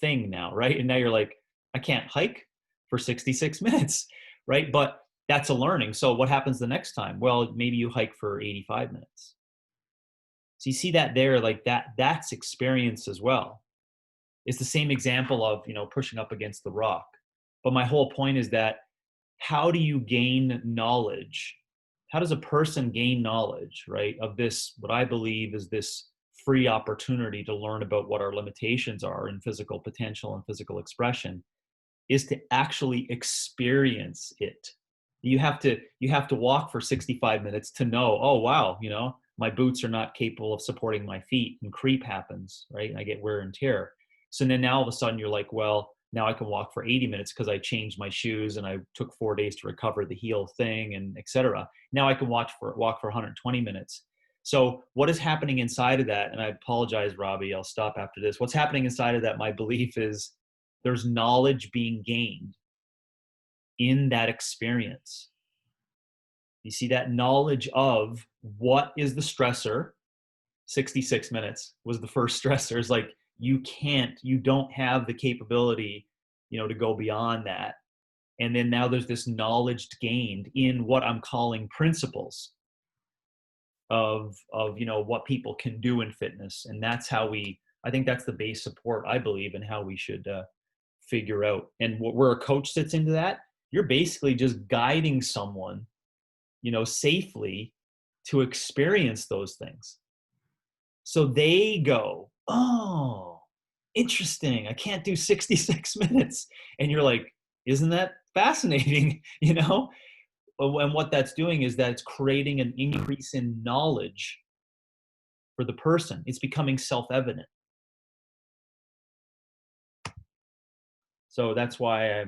thing now, right? And now you're like, I can't hike for 66 minutes, right? But that's a learning. So what happens the next time? Well, maybe you hike for 85 minutes. So you see that there, like that's experience as well. It's the same example of, pushing up against the rock. But my whole point is that how do you gain knowledge? How does a person gain knowledge, right, of this, what I believe is this free opportunity to learn about what our limitations are in physical potential and physical expression, is to actually experience it. You have to walk for 65 minutes to know, oh wow, my boots are not capable of supporting my feet and creep happens, right? And I get wear and tear. So then now all of a sudden you're like, well, now I can walk for 80 minutes because I changed my shoes and I took 4 days to recover the heel thing and etc. Now I can walk for 120 minutes. So what is happening inside of that? And I apologize, Robbie, I'll stop after this. What's happening inside of that, my belief is there's knowledge being gained in that experience. You see that knowledge of what is the stressor. 66 minutes was the first stressor. It's like you don't have the capability, to go beyond that. And then now there's this knowledge gained in what I'm calling principles of what people can do in fitness. And that's how I think that's the base support, I believe, and how we should figure out. And where a coach sits into that, you're basically just guiding someone, safely to experience those things. So they go, oh, interesting. I can't do 66 minutes. And you're like, isn't that fascinating? You know? And what that's doing is that it's creating an increase in knowledge for the person. It's becoming self-evident. So that's why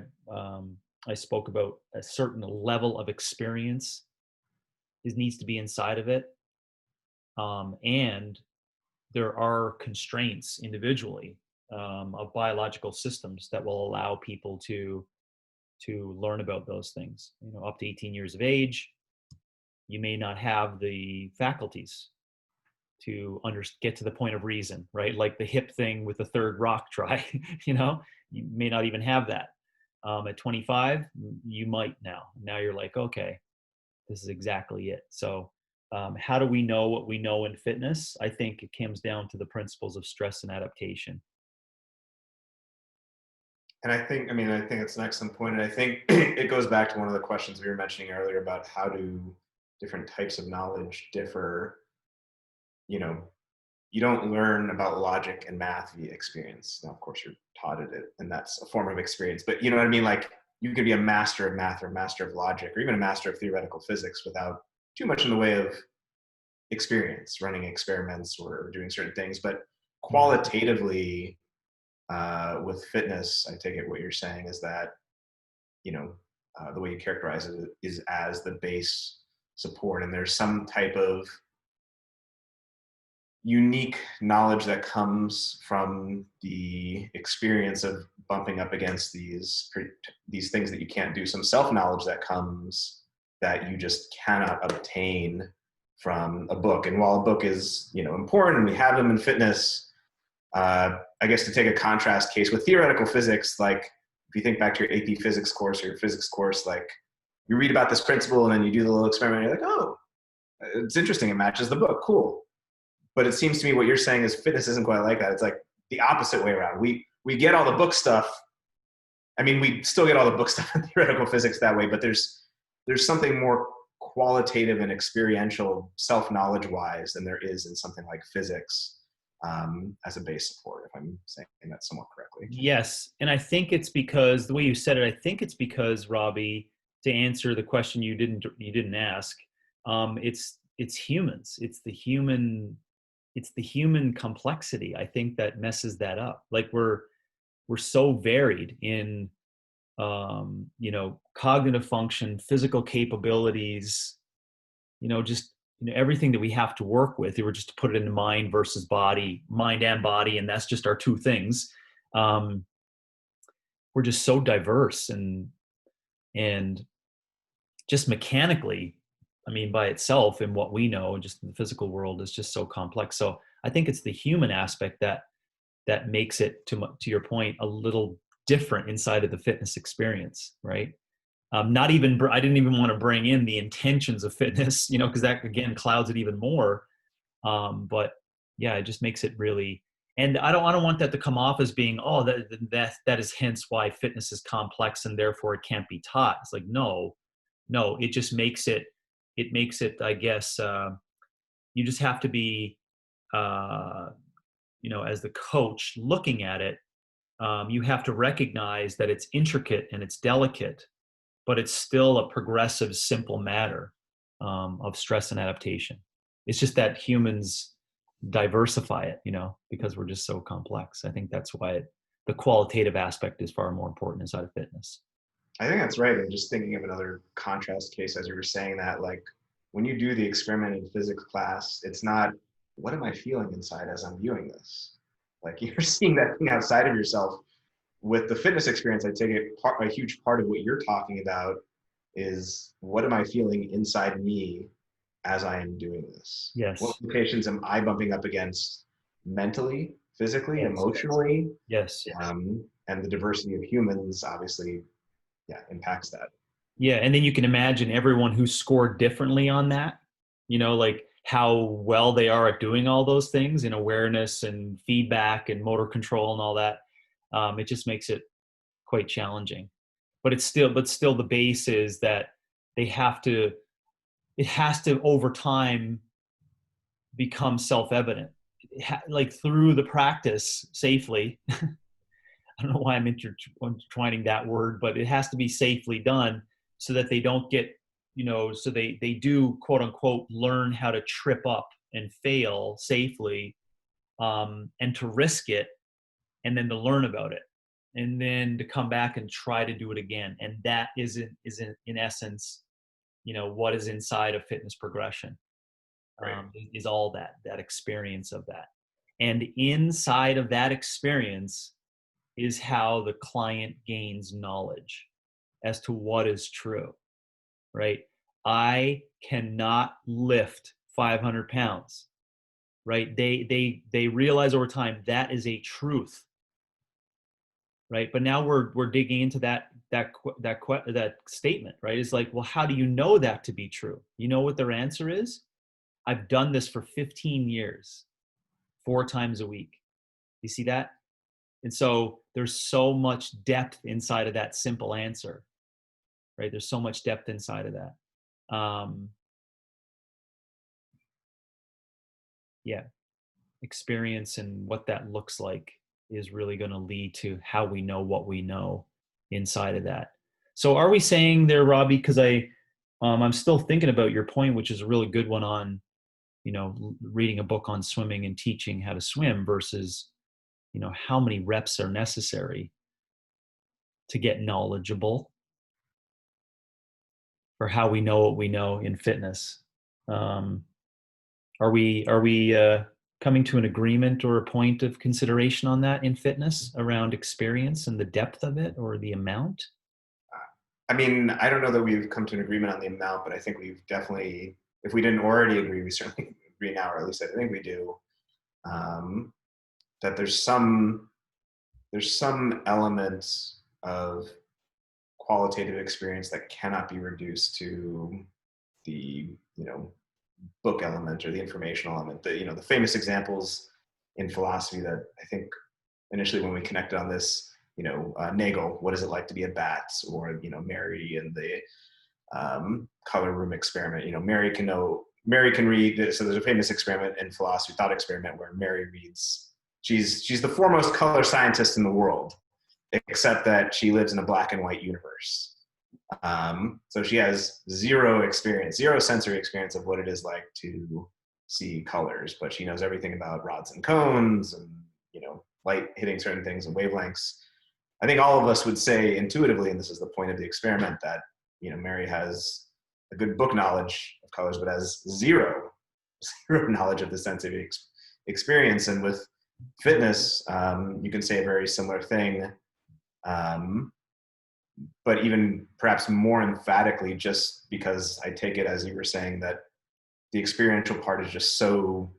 I spoke about a certain level of experience needs to be inside of it. And there are constraints individually of biological systems that will allow people to learn about those things. You know, up to 18 years of age, you may not have the faculties to get to the point of reason, right? Like the hip thing with the third rock try, you know, you may not even have that. At 25, you might now. Now you're like, okay, this is exactly it. So how do we know what we know in fitness? I think it comes down to the principles of stress and adaptation. And I think it's an excellent point. And I think it goes back to one of the questions we were mentioning earlier about how do different types of knowledge differ. You know, you don't learn about logic and math via experience. Now, of course, you're taught it, and that's a form of experience. But you know what I mean? Like, you could be a master of math or a master of logic or even a master of theoretical physics without too much in the way of experience, running experiments or doing certain things. But qualitatively, with fitness, I take it what you're saying is that, you know, the way you characterize it is as the base support, and there's some type of unique knowledge that comes from the experience of bumping up against these things that you can't do, some self-knowledge that comes that you just cannot obtain from a book. And while a book is, you know, important, and we have them in fitness, I guess to take a contrast case with theoretical physics, like if you think back to your AP physics course or your physics course, like you read about this principle and then you do the little experiment and you're like, oh, it's interesting, it matches the book, cool. But it seems to me what you're saying is fitness isn't quite like that. It's like the opposite way around. We get all the book stuff. I mean, we still get all the book stuff in theoretical physics that way, but there's something more qualitative and experiential, self-knowledge wise, than there is in something like physics as a base support, if I'm saying that somewhat correctly. Yes. And I think it's because the way you said it, I think it's because, Robbie, to answer the question you didn't ask, it's humans. It's the human complexity, I think, that messes that up. Like we're so varied in you know, cognitive function, physical capabilities, you know, just, you know, everything that we have to work with. If we were just to put it into mind versus body, mind and body, and that's just our two things. We're just so diverse, and just mechanically, I mean, by itself, and what we know just in the physical world is just so complex. So I think it's the human aspect that makes it, to your point, a little different inside of the fitness experience, right? I didn't even want to bring in the intentions of fitness, you know, because that again clouds it even more. But yeah, it just makes it really, and I don't want that to come off as being, oh, that is hence why fitness is complex and therefore it can't be taught. It's like, no, it just makes it, I guess, you just have to be, you know, as the coach looking at it, you have to recognize that it's intricate and it's delicate, but it's still a progressive, simple matter of stress and adaptation. It's just that humans diversify it, you know, because we're just so complex. I think that's why the qualitative aspect is far more important inside of fitness. I think that's right. And just thinking of another contrast case as you were saying that, like when you do the experiment in physics class, it's not, what am I feeling inside as I'm viewing this? Like you're seeing that thing outside of yourself. With the fitness experience, I take it a huge part of what you're talking about is, what am I feeling inside me as I am doing this? Yes. What limitations am I bumping up against mentally, physically, Yes. emotionally? Yes. And the diversity of humans obviously, impacts that. Yeah, and then you can imagine everyone who scored differently on that, you know, like how well they are at doing all those things in awareness and feedback and motor control and all that. It just makes it quite challenging. But still the base is that it has to over time become self-evident. like through the practice safely. I don't know why I'm intertwining that word, but it has to be safely done so that they don't get, so they do quote unquote learn how to trip up and fail safely, and to risk it, and then to learn about it, and then to come back and try to do it again. And that is in essence, what is inside of fitness progression, Right. is all that experience of that. And inside of that experience is how the client gains knowledge as to what is true, right? I cannot lift 500 pounds, right? They realize over time that is a truth, right? But now we're digging into that statement, right? It's like, well, how do you know that to be true? You know what their answer is? I've done this for 15 years, 4 times a week. You see that? And so there's so much depth inside of that simple answer, right? There's so much depth inside of that. Yeah, experience and what that looks like is really going to lead to how we know what we know inside of that. So are we saying there, Robbie, because I'm still thinking about your point, which is a really good one on, reading a book on swimming and teaching how to swim versus, how many reps are necessary to get knowledgeable, or how we know what we know in fitness. Um, are we coming to an agreement or a point of consideration on that in fitness around experience and the depth of it or the amount? I mean, I don't know that we've come to an agreement on the amount, but I think we've definitely, if we didn't already agree, we certainly agree now, or at least I think we do, um, that there's some elements of qualitative experience that cannot be reduced to the book element or the informational element. The famous examples in philosophy that I think initially when we connected on this, Nagel, what is it like to be a bat, or Mary and the color room experiment. Mary can read. So there's a famous experiment in philosophy, thought experiment, where Mary reads. She's the foremost color scientist in the world, except that she lives in a black and white universe. So she has zero sensory experience of what it is like to see colors, but she knows everything about rods and cones and light hitting certain things and wavelengths. I think all of us would say intuitively, and this is the point of the experiment, that Mary has a good book knowledge of colors, but has zero knowledge of the sensory experience. And with fitness, you can say a very similar thing, but even perhaps more emphatically, just because I take it, as you were saying, that the experiential part is just so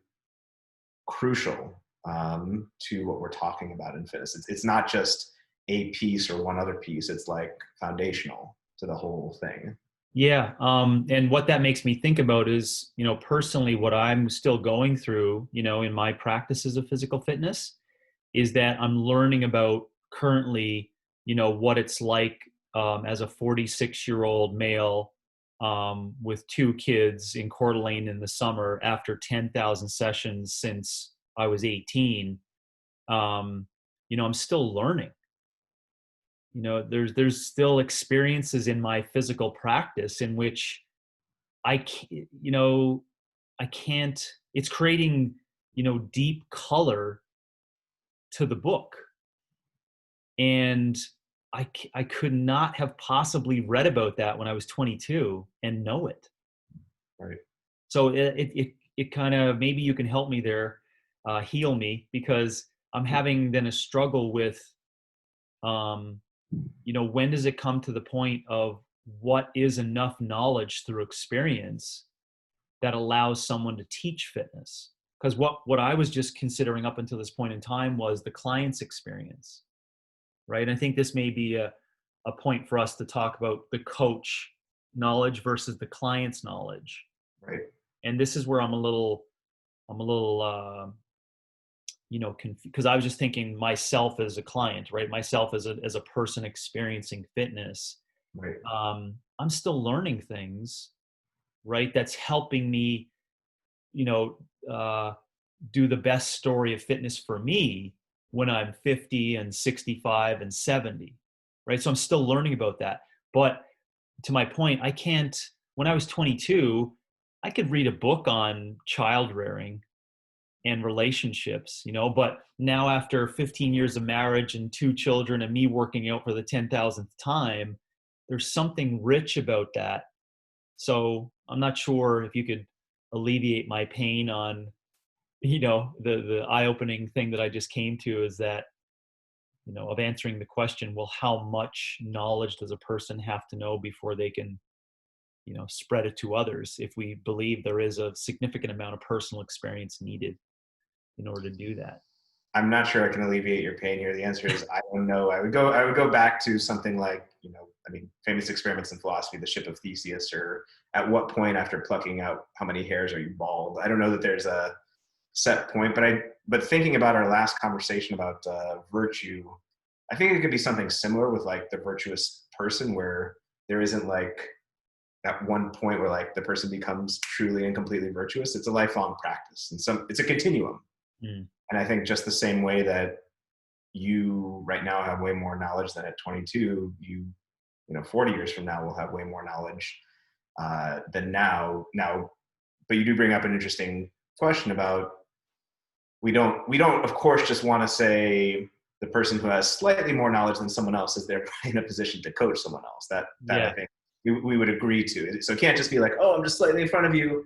crucial to what we're talking about in fitness. It's not just a piece or one other piece. It's like foundational to the whole thing. Yeah. And what that makes me think about is, personally, what I'm still going through, in my practices of physical fitness is that I'm learning about currently, what it's like as a 46-year-old male with 2 kids in Coeur d'Alene in the summer after 10,000 sessions since I was 18. I'm still learning. There's still experiences in my physical practice in which I can't, it's creating, deep color to the book. And I could not have possibly read about that when I was 22 and know it. Right. So it kind of, maybe you can help me there, heal me, because I'm having then a struggle with, when does it come to the point of what is enough knowledge through experience that allows someone to teach fitness? Because what I was just considering up until this point in time was the client's experience, right? And I think this may be a point for us to talk about the coach knowledge versus the client's knowledge. Right. And this is where I'm a little, because I was just thinking myself as a client, right? Myself as a person experiencing fitness. Right. I'm still learning things, right? That's helping me, do the best story of fitness for me when I'm 50 and 65 and 70, right? So I'm still learning about that. But to my point, I can't, when I was 22, I could read a book on child rearing and relationships, but now after 15 years of marriage and 2 children and me working out for the 10,000th time, there's something rich about that. So I'm not sure if you could alleviate my pain on, the eye-opening thing that I just came to is that, of answering the question, well, how much knowledge does a person have to know before they can, spread it to others, if we believe there is a significant amount of personal experience needed in order to do that? I'm not sure I can alleviate your pain here. The answer is I don't know. I would go back to something like, famous experiments in philosophy, the ship of Theseus, or at what point after plucking out how many hairs are you bald? I don't know that there's a set point, but thinking about our last conversation about virtue, I think it could be something similar with like the virtuous person, where there isn't like at one point where like the person becomes truly and completely virtuous. It's a lifelong practice, and it's a continuum. Mm. And I think just the same way that you right now have way more knowledge than at 22, 40 years from now will have way more knowledge than now. Now, but you do bring up an interesting question about we don't of course just want to say the person who has slightly more knowledge than someone else is there in a position to coach someone else. That I Yeah. think we would agree to. So it can't just be like, oh, I'm just slightly in front of you,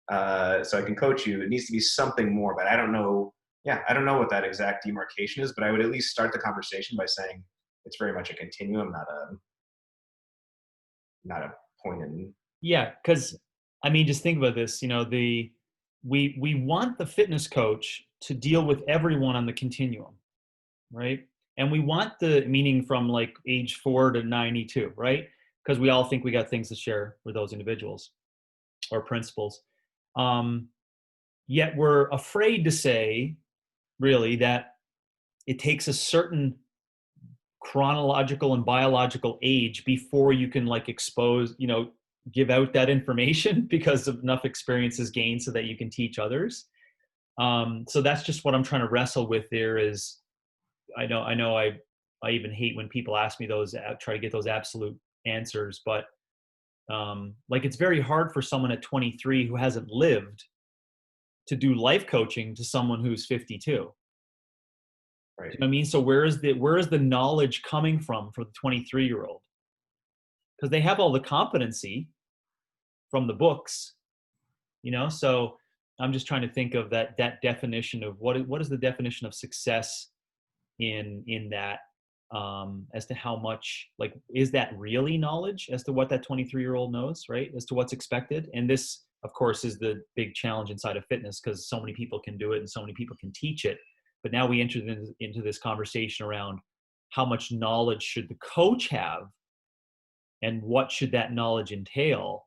so I can coach you. It needs to be something more, but I don't know. Yeah, I don't know what that exact demarcation is, but I would at least start the conversation by saying it's very much a continuum, not a point in. Yeah, because I mean, just think about this. We want the fitness coach to deal with everyone on the continuum, right? And we want the meaning from like age 4 to 92, right? Because we all think we got things to share with those individuals or principles. Um, Yet we're afraid to say, really, that it takes a certain chronological and biological age before you can like expose, give out that information because of enough experience is gained so that you can teach others. So that's just what I'm trying to wrestle with there is I even hate when people ask me those, try to get those absolute answers, but like it's very hard for someone at 23 who hasn't lived to do life coaching to someone who's 52. Right. You know what I mean? So where is the knowledge coming from for the 23-year-old? Because they have all the competency from the books, So I'm just trying to think of that definition of what is the definition of success in that, as to how much, like, is that really knowledge as to what that 23-year-old knows, right? As to what's expected. And this, of course, is the big challenge inside of fitness, because so many people can do it and so many people can teach it. But now we enter into this conversation around how much knowledge should the coach have and what should that knowledge entail.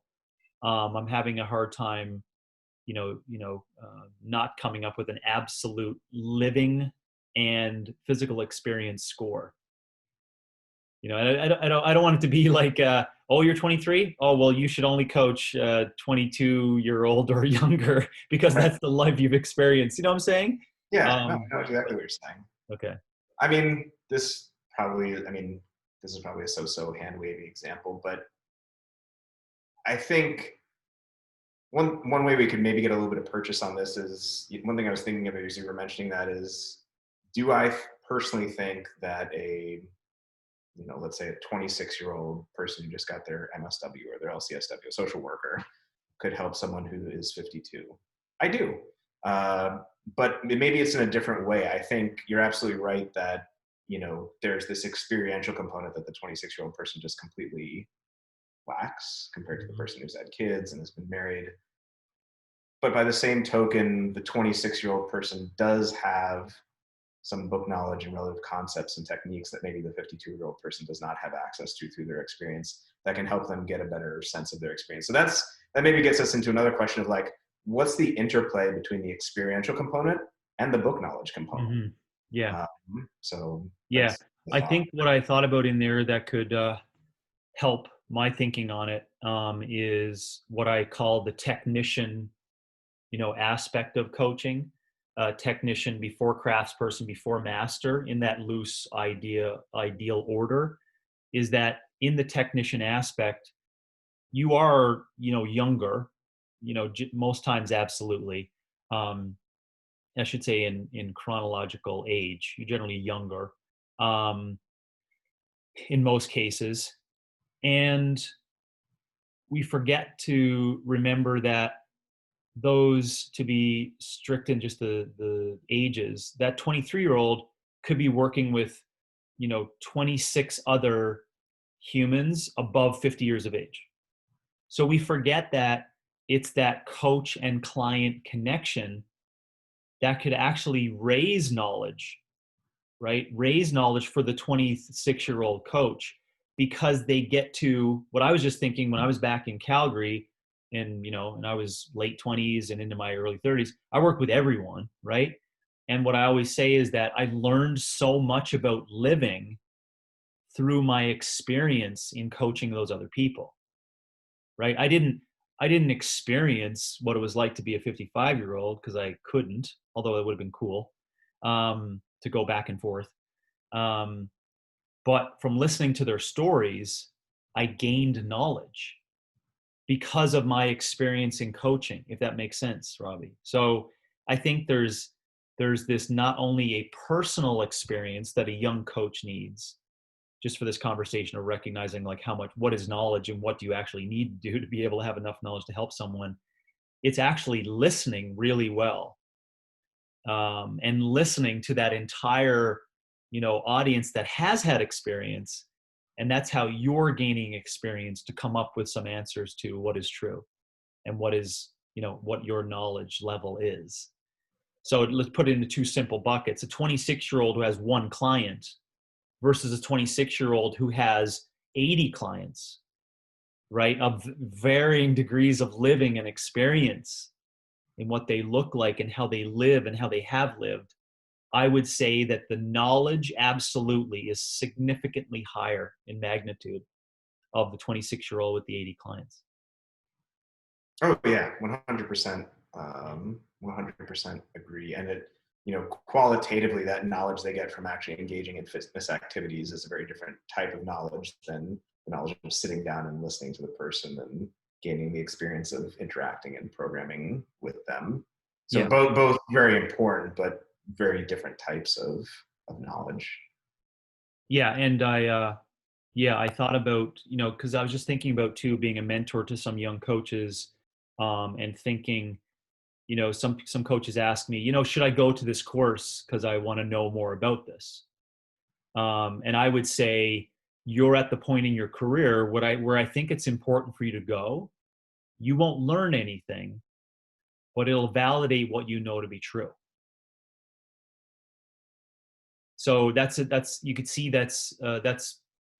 I'm having a hard time, not coming up with an absolute living and physical experience score. I don't want it to be like, oh, you're 23. Oh, well, you should only coach 22-year-old or younger because Right. that's the life you've experienced. You know what I'm saying? Yeah, no, I know exactly what you're saying. Okay. I mean, this is probably a so-so hand-wavy example, but I think one way we could maybe get a little bit of purchase on this is one thing I was thinking of as you were mentioning that is, do I personally think that let's say a 26-year-old person who just got their MSW or their LCSW, a social worker, could help someone who is 52? I do. But maybe it's in a different way. I think you're absolutely right that, there's this experiential component that the 26-year-old person just completely lacks compared to the person who's had kids and has been married. But by the same token, the 26-year-old person does have some book knowledge and relative concepts and techniques that maybe the 52-year-old person does not have access to through their experience that can help them get a better sense of their experience. So that maybe gets us into another question of like, what's the interplay between the experiential component and the book knowledge component? Mm-hmm. Yeah. So Yeah. that's the I thought. think what I thought about in there that could help my thinking on it, is what I call the technician, aspect of coaching. technician before craftsperson before master in that loose ideal order, is that in the technician aspect, you are, younger, most times, absolutely. Um, I should say in chronological age, you're generally younger, um, in most cases. And we forget to remember that those, to be strict in just the ages, that 23-year-old could be working with, 26 other humans above 50 years of age. So we forget that it's that coach and client connection that could actually raise knowledge, right? Raise knowledge for the 26-year-old coach, because they get to, what I was just thinking when I was back in Calgary, and I was late 20s and into my early 30s, I worked with everyone, right? And what I always say is that I learned so much about living through my experience in coaching those other people, right? I didn't experience what it was like to be a 55-year-old, because I couldn't, although it would have been cool, to go back and forth. Um, but from listening to their stories, I gained knowledge because of my experience in coaching, if that makes sense, Robbie. So I think there's this, not only a personal experience that a young coach needs, just for this conversation of recognizing like what is knowledge and what do you actually need to do to be able to have enough knowledge to help someone. It's actually listening really well, and listening to that entire, audience that has had experience. And that's how you're gaining experience to come up with some answers to what is true and what is, what your knowledge level is. So let's put it into two simple buckets: a 26-year-old who has one client versus a 26-year-old who has 80 clients, right? Of varying degrees of living and experience in what they look like and how they live and how they have lived. I would say that the knowledge absolutely is significantly higher in magnitude of the 26-year-old with the 80 clients. Oh yeah, 100%. 100% agree. And qualitatively, that knowledge they get from actually engaging in fitness activities is a very different type of knowledge than the knowledge of sitting down and listening to the person and gaining the experience of interacting and programming with them. So Yeah. both very important, but very different types of knowledge. Yeah. And I thought about, cause I was just thinking about too, being a mentor to some young coaches, and thinking, some coaches ask me, should I go to this course because I want to know more about this? And I would say, you're at the point in your career where I think it's important for you to go. You won't learn anything, but it'll validate what you know to be true. So that's you could see that's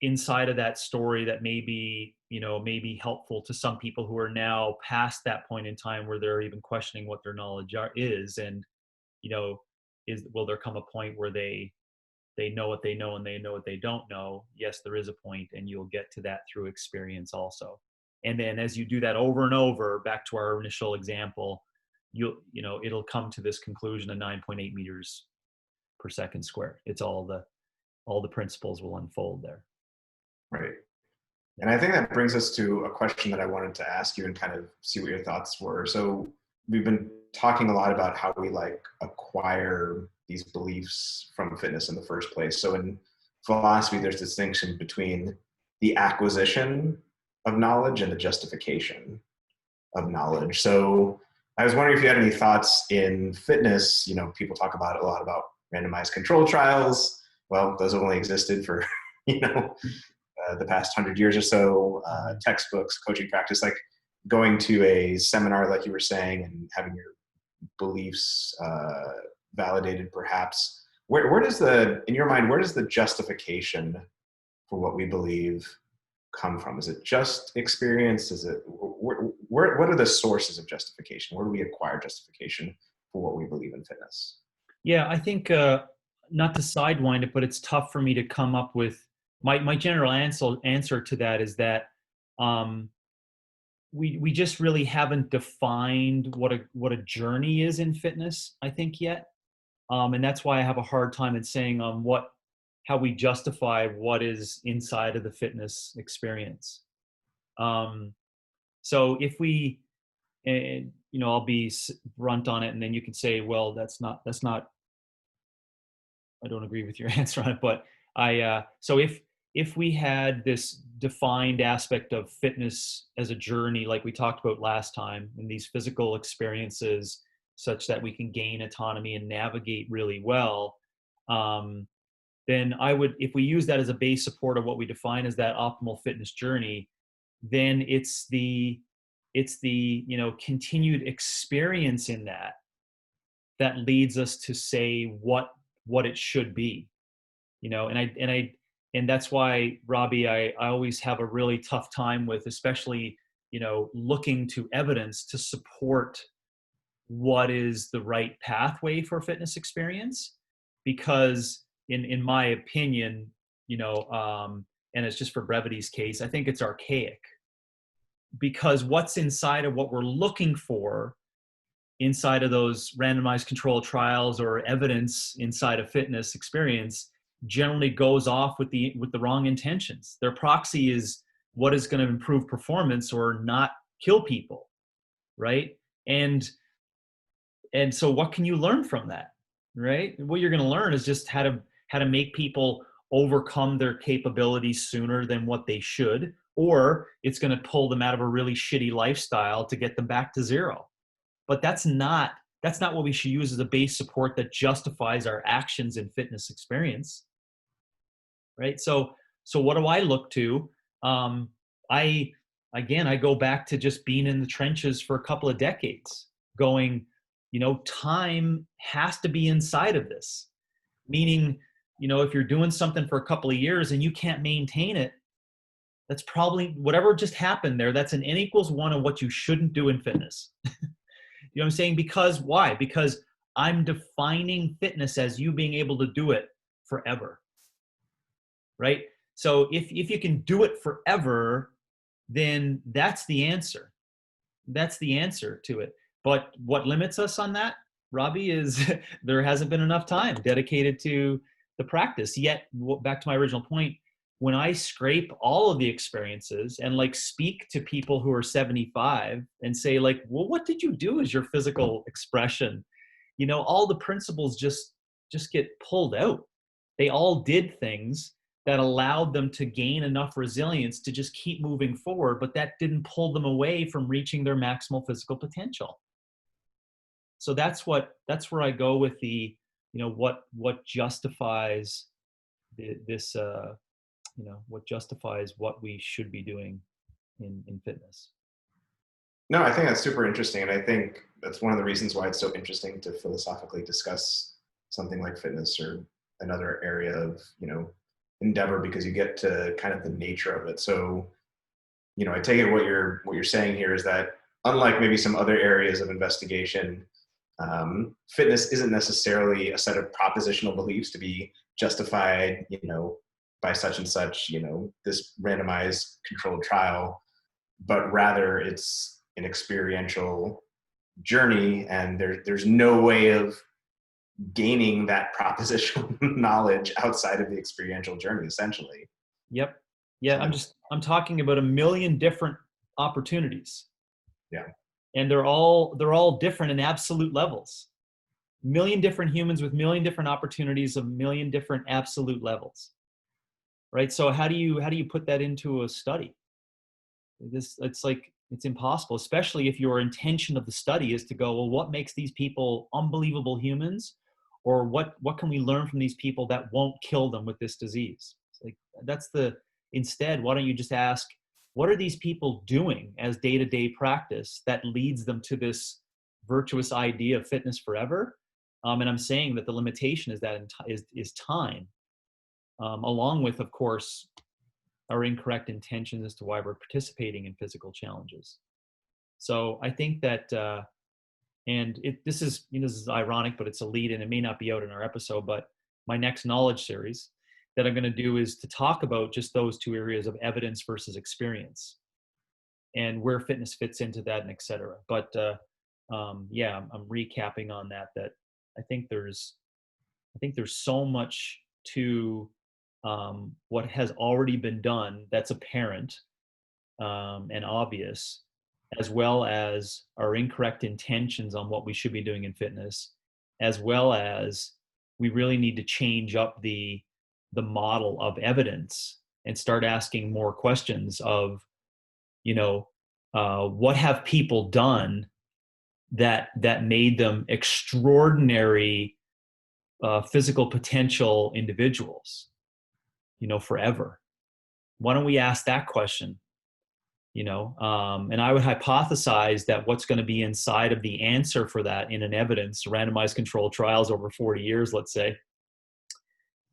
inside of that story that may be helpful to some people who are now past that point in time where they're even questioning what their knowledge is. And you know will there come a point where they know what they know and they know what they don't know? Yes, there is a point, and you'll get to that through experience also. And then as you do that over and over, back to our initial example, it'll come to this conclusion of 9.8 meters per second squared. It's all the principles will unfold there. Right. And I think that brings us to a question that I wanted to ask you and kind of see what your thoughts were. So we've been talking a lot about how we acquire these beliefs from fitness in the first place. So in philosophy, there's distinction between the acquisition of knowledge and the justification of knowledge. So I was wondering if you had any thoughts in fitness. People talk about a lot about randomized control trials. Well, those have only existed for, the past 100 years or so, textbooks, coaching practice, like going to a seminar, like you were saying, and having your beliefs validated, perhaps. Where does in your mind, where does the justification for what we believe come from? Is it just experience? Is it, what are the sources of justification? Where do we acquire justification for what we believe in fitness? Yeah, I think, not to sidewind it, but it's tough for me to come up with my general answer to that is that, we just really haven't defined what a journey is in fitness, I think, yet. And that's why I have a hard time in saying how we justify what is inside of the fitness experience. Um, so if we, I'll be blunt on it, and then you can say, well, that's not. I don't agree with your answer on it, but so if we had this defined aspect of fitness as a journey, like we talked about last time, in these physical experiences, such that we can gain autonomy and navigate really well, then if we use that as a base support of what we define as that optimal fitness journey, then it's the continued experience in that leads us to say what it should be, and that's why, Robbie, I always have a really tough time with, especially, looking to evidence to support what is the right pathway for fitness experience, because in my opinion, and it's just for brevity's case, I think it's archaic, because what's inside of what we're looking for inside of those randomized controlled trials or evidence inside of fitness experience generally goes off with the wrong intentions. Their proxy is what is going to improve performance or not kill people, right? And so what can you learn from that, right? What you're going to learn is just how to make people overcome their capabilities sooner than what they should, or it's going to pull them out of a really shitty lifestyle to get them back to zero. But that's not what we should use as a base support that justifies our actions in fitness experience, right? So what do I look to? I go back to just being in the trenches for a couple of decades, going, time has to be inside of this. Meaning, if you're doing something for a couple of years and you can't maintain it, that's probably whatever just happened there. That's an N equals 1 of what you shouldn't do in fitness. You know what I'm saying? Because why? Because I'm defining fitness as you being able to do it forever, right? So if you can do it forever, then that's the answer. That's the answer to it. But what limits us on that, Robbie, is there hasn't been enough time dedicated to the practice. Yet, back to my original point, when I scrape all of the experiences and speak to people who are 75 and say well, what did you do as your physical expression? All the principles just get pulled out. They all did things that allowed them to gain enough resilience to just keep moving forward, but that didn't pull them away from reaching their maximal physical potential. So that's where I go with the, what justifies this, what justifies what we should be doing in fitness. No, I think that's super interesting. And I think that's one of the reasons why it's so interesting to philosophically discuss something like fitness or another area of, endeavor, because you get to kind of the nature of it. So, I take it what you're saying here is that, unlike maybe some other areas of investigation, fitness isn't necessarily a set of propositional beliefs to be justified, by such and such, this randomized controlled trial, but rather it's an experiential journey, and there's no way of gaining that propositional knowledge outside of the experiential journey, essentially. Yep. Yeah, I'm talking about a million different opportunities. Yeah. And they're all different in absolute levels. Million different humans with million different opportunities of million different absolute levels. Right? So how do you put that into a study? It's impossible, especially if your intention of the study is to go, well, what makes these people unbelievable humans? Or what can we learn from these people that won't kill them with this disease? Instead, why don't you just ask, what are these people doing as day-to-day practice that leads them to this virtuous idea of fitness forever? And I'm saying that the limitation is time, along with, of course, our incorrect intentions as to why we're participating in physical challenges. So I think that, this is ironic, but it's a lead, and it may not be out in our episode, but my next knowledge series that I'm going to do is to talk about just those two areas of evidence versus experience. and where fitness fits into that, and et cetera. But yeah, I'm recapping on that. That I think there's so much to what has already been done that's apparent and obvious, as well as our incorrect intentions on what we should be doing in fitness, as well as we really need to change up the model of evidence and start asking more questions of, what have people done that made them extraordinary physical potential individuals, forever. Why don't we ask that question? And I would hypothesize that what's going to be inside of the answer for that in an evidence, randomized controlled trials over 40 years, let's say,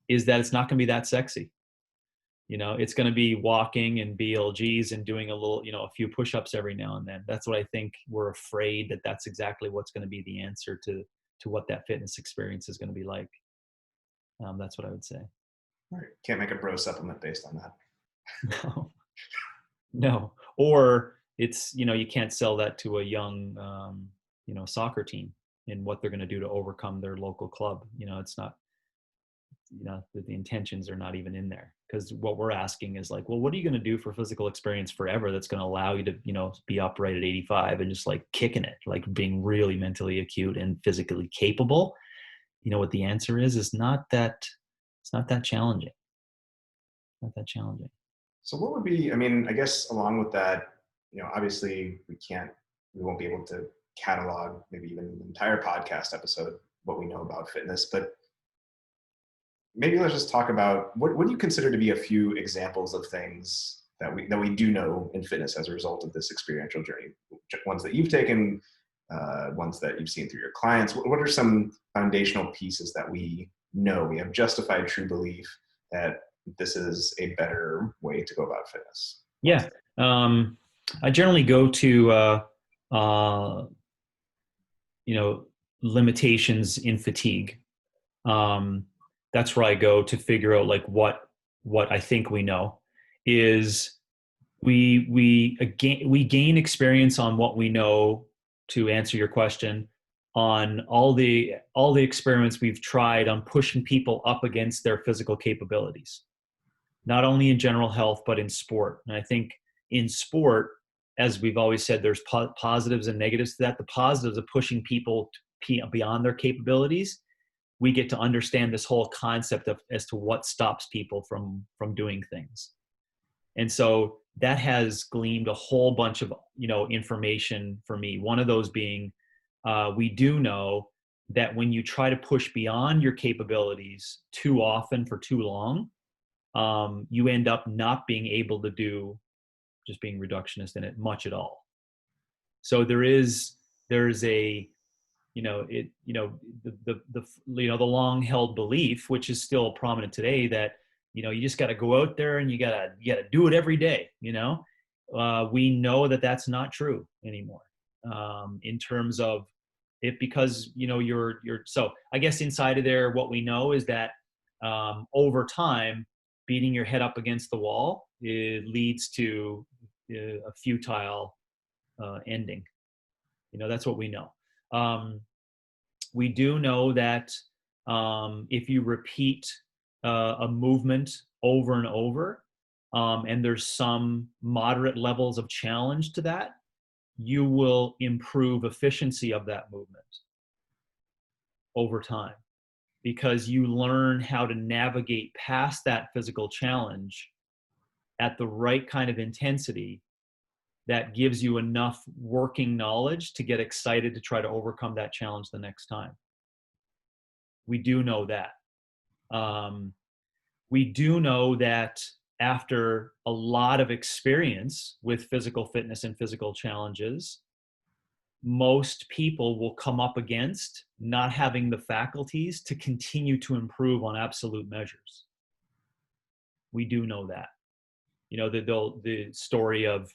is that it's not going to be that sexy. It's going to be walking and BLGs and doing a few push-ups every now and then. That's what I think. We're afraid that that's exactly what's going to be the answer to what that fitness experience is going to be like. That's what I would say. All right. Can't make a bro supplement based on that. No. Or it's, you can't sell that to a young, soccer team and what they're going to do to overcome their local club. It's not, the intentions are not even in there, because what we're asking is like, well, what are you going to do for physical experience forever that's going to allow you to, be upright at 85 and just like kicking it, like being really mentally acute and physically capable? What the answer is it's not that challenging. Not that challenging. So what would be, I guess along with that, obviously we won't be able to catalog maybe even an entire podcast episode what we know about fitness, but maybe let's just talk about what do you consider to be a few examples of things that we do know in fitness as a result of this experiential journey, ones that you've taken, ones that you've seen through your clients. What are some foundational pieces that we know? We have justified true belief that this is a better way to go about fitness. Yeah. I generally go to, limitations in fatigue. That's where I go to figure out like what I think we know is we gain experience on what we know, to answer your question, on all the experiments we've tried on pushing people up against their physical capabilities, not only in general health, but in sport. And I think in sport, as we've always said, there's positives and negatives to that. The positives of pushing people beyond their capabilities. We get to understand this whole concept as to what stops people from doing things. And so that has gleaned a whole bunch of, information for me. One of those being, we do know that when you try to push beyond your capabilities too often for too long, you end up not being able to do, just being reductionist in it, much at all. So there's a, the long held belief, which is still prominent today, that, you just got to go out there and you got to do it every day. We know that that's not true anymore, in terms of it, because, you're, so I guess inside of there, what we know is that, over time, beating your head up against the wall, it leads to a futile ending. That's what we know. We do know that if you repeat a movement over and over, and there's some moderate levels of challenge to that, you will improve efficiency of that movement over time, because you learn how to navigate past that physical challenge at the right kind of intensity that gives you enough working knowledge to get excited to try to overcome that challenge the next time. We do know that. We do know that after a lot of experience with physical fitness and physical challenges, most people will come up against not having the faculties to continue to improve on absolute measures. We do know that. The story of,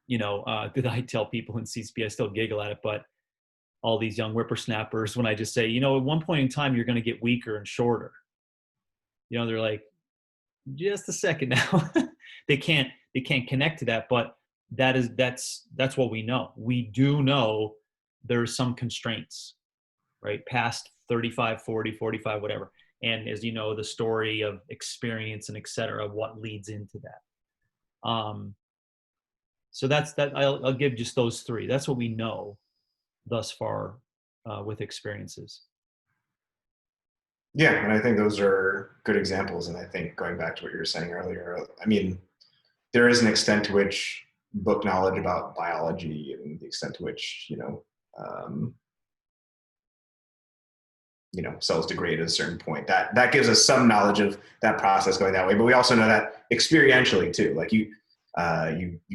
that I tell people in CCP, I still giggle at it, but all these young whippersnappers, when I just say, at one point in time, you're going to get weaker and shorter. They're like, just a second now. They can't connect to that. But that's what we know. We do know there's some constraints, right? Past 35, 40, 45, whatever. And as you know, the story of experience and et cetera, what leads into that. So that's that. I'll give just those three. That's what we know thus far with experiences. Yeah, and I think those are good examples. And I think going back to what you were saying earlier, I mean, there is an extent to which book knowledge about biology and the extent to which, um, cells degrade at a certain point. That gives us some knowledge of that process going that way. But we also know that experientially too. Like you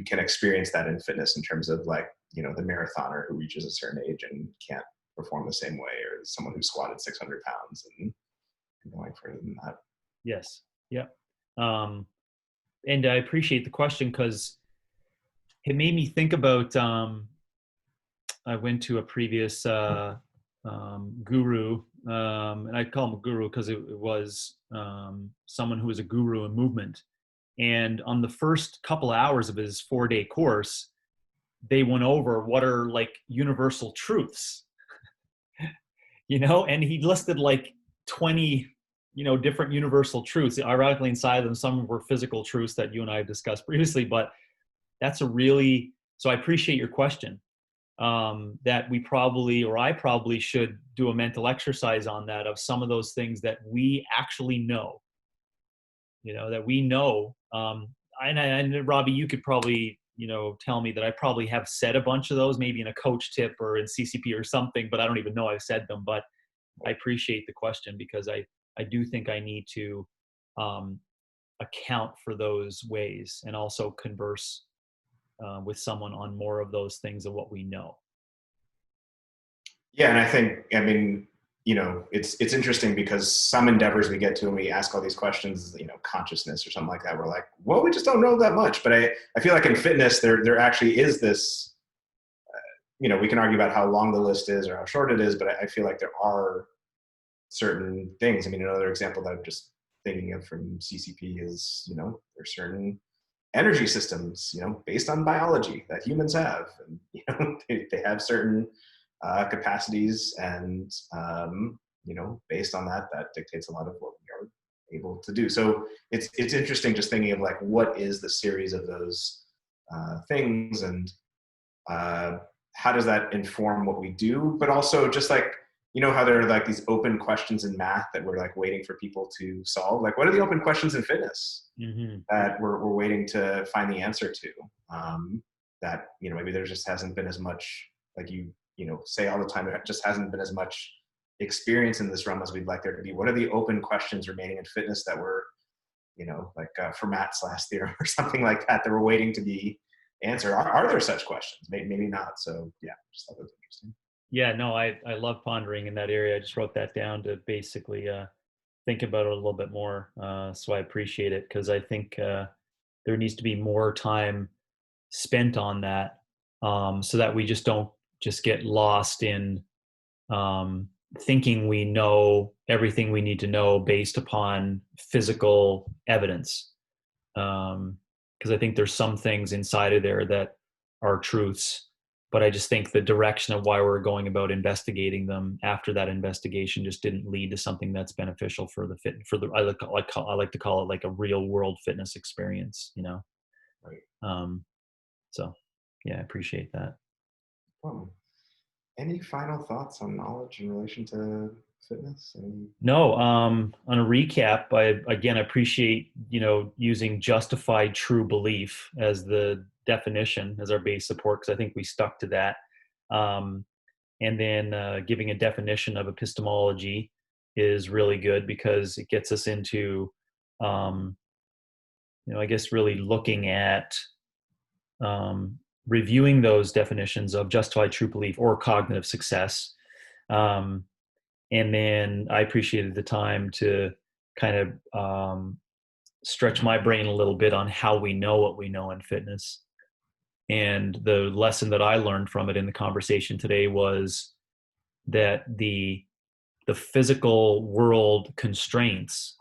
can experience that in fitness in terms of like, the marathoner who reaches a certain age and can't perform the same way, or someone who squatted 600 pounds and going further than that. Yes. Yeah. And I appreciate the question because it made me think about. I went to a previous guru, and I call him a guru because it was someone who was a guru in movement. And on the first couple of hours of his 4-day course, they went over what are like universal truths, and he listed like 20, different universal truths. Ironically, inside of them, some were physical truths that you and I have discussed previously, but so I appreciate your question. That we probably, or I probably should do a mental exercise on that of some of those things that we actually know, that we know. And Robbie, you could probably, tell me that I probably have said a bunch of those, maybe in a coach tip or in CCP or something, but I don't even know I've said them. But I appreciate the question because I do think I need to account for those ways and also converse with someone on more of those things of what we know. Yeah, and I mean, it's interesting because some endeavors we get to and we ask all these questions, consciousness or something like that, we're like, well, we just don't know that much. But I feel like in fitness, there actually is this, we can argue about how long the list is or how short it is, but I feel like there are certain things. I mean, another example that I'm just thinking of from CCP is, there's certain energy systems, based on biology that humans have. And, they have certain capacities, and based on that dictates a lot of what we are able to do. So it's interesting just thinking of like what is the series of those things, and how does that inform what we do, but also just like how there are like these open questions in math that we're like waiting for people to solve. Like, what are the open questions in fitness that we're waiting to find the answer to? That maybe there just hasn't been as much, like you say all the time, there just hasn't been as much experience in this realm as we'd like there to be. What are the open questions remaining in fitness that we're, like Fermat's last theorem or something like that we're waiting to be answered? Are there such questions? Maybe not. So yeah, just thought that was interesting. Yeah, no, I love pondering in that area. I just wrote that down to basically think about it a little bit more. So I appreciate it because I think there needs to be more time spent on that so that we just don't just get lost in thinking we know everything we need to know based upon physical evidence. Because I think there's some things inside of there that are truths, but I just think the direction of why we're going about investigating them after that investigation just didn't lead to something that's beneficial for the I like to call it like a real world fitness experience, Right. So yeah, I appreciate that. Any final thoughts on knowledge in relation to fitness? No, on a recap, I appreciate, using justified true belief as the definition as our base support, because I think we stuck to that. And then giving a definition of epistemology is really good because it gets us into, I guess, really looking at reviewing those definitions of justified true belief or cognitive success. And then I appreciated the time to kind of stretch my brain a little bit on how we know what we know in fitness. And the lesson that I learned from it in the conversation today was that the physical world constraints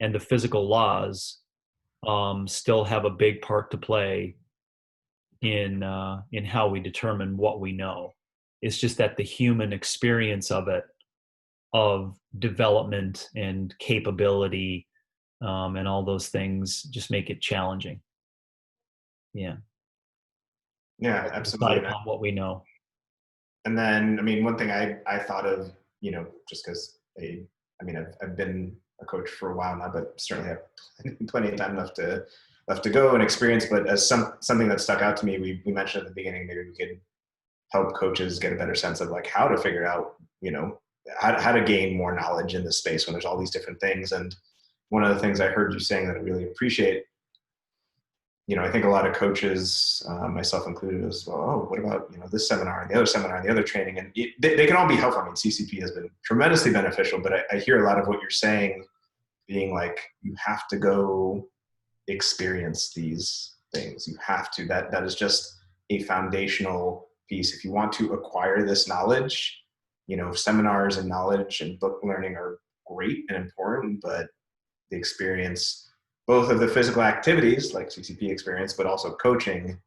and the physical laws still have a big part to play in how we determine what we know. It's just that the human experience of it, of development and capability, and all those things, just make it challenging. Yeah, Yeah, to decide absolutely. upon what we know. And then, I mean, one thing I thought of, just because I mean, I've been a coach for a while now, but certainly have plenty of time left to go and experience. But as something that stuck out to me, we mentioned at the beginning, maybe we could help coaches get a better sense of like how to figure out, how to gain more knowledge in this space when there's all these different things. And one of the things I heard you saying that I really appreciate, I think a lot of coaches, myself included, as well, oh, what about, this seminar and the other seminar and the other training? And they can all be helpful. I mean, CCP has been tremendously beneficial, but I hear a lot of what you're saying being like, you have to go experience these things. You have to, that is just a foundational piece. If you want to acquire this knowledge, seminars and knowledge and book learning are great and important, but the experience, both of the physical activities like CCP experience, but also coaching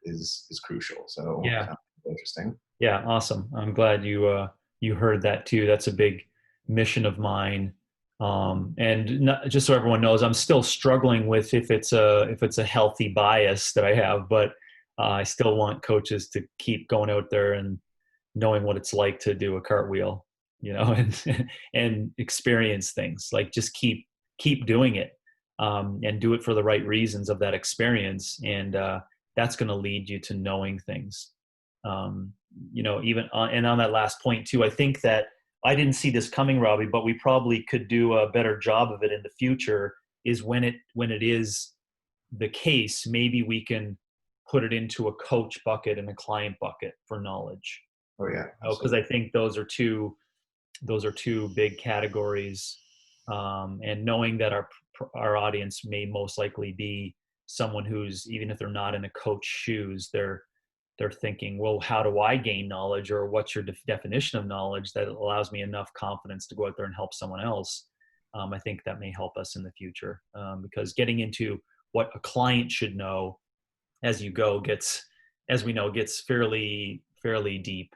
is crucial. So Yeah. interesting. Yeah, awesome. I'm glad you heard that too. That's a big mission of mine. And not, just so everyone knows, I'm still struggling with if it's a healthy bias that I have, but I still want coaches to keep going out there and knowing what it's like to do a cartwheel, and experience things. Like just keep doing it, and do it for the right reasons of that experience, and that's going to lead you to knowing things. Even and on that last point too, I think that I didn't see this coming, Robbie, but we probably could do a better job of it in the future. Is when it is the case, maybe we can put it into a coach bucket and a client bucket for knowledge. Oh yeah, Because I absolutely. think those are two big categories, and knowing that our audience may most likely be someone who's, even if they're not in a coach shoes, they're thinking, well, how do I gain knowledge, or what's your definition of knowledge that allows me enough confidence to go out there and help someone else. I think that may help us in the future, because getting into what a client should know as you go as we know, gets fairly deep,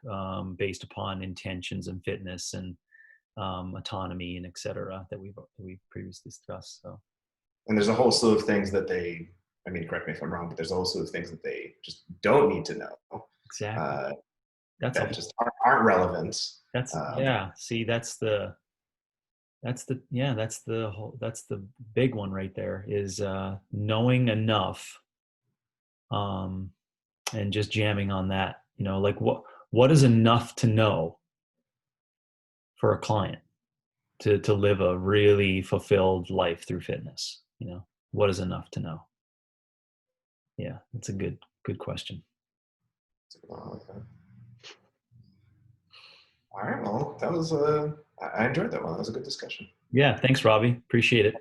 based upon intentions and fitness and autonomy and et cetera that we've previously discussed. So And there's a whole slew of things that I mean, correct me if I'm wrong, but there's a whole slew of things that they just don't need to know, exactly, uh, that's a that whole just aren't relevant. that's Um, yeah. See, that's the big one right there, is knowing enough, um, and just jamming on that. Like what is enough to know for a client to live a really fulfilled life through fitness. What is enough to know? Yeah, that's a good question. all right, well, that was I enjoyed that one. That was a good discussion. Yeah, thanks, Robbie. Appreciate it.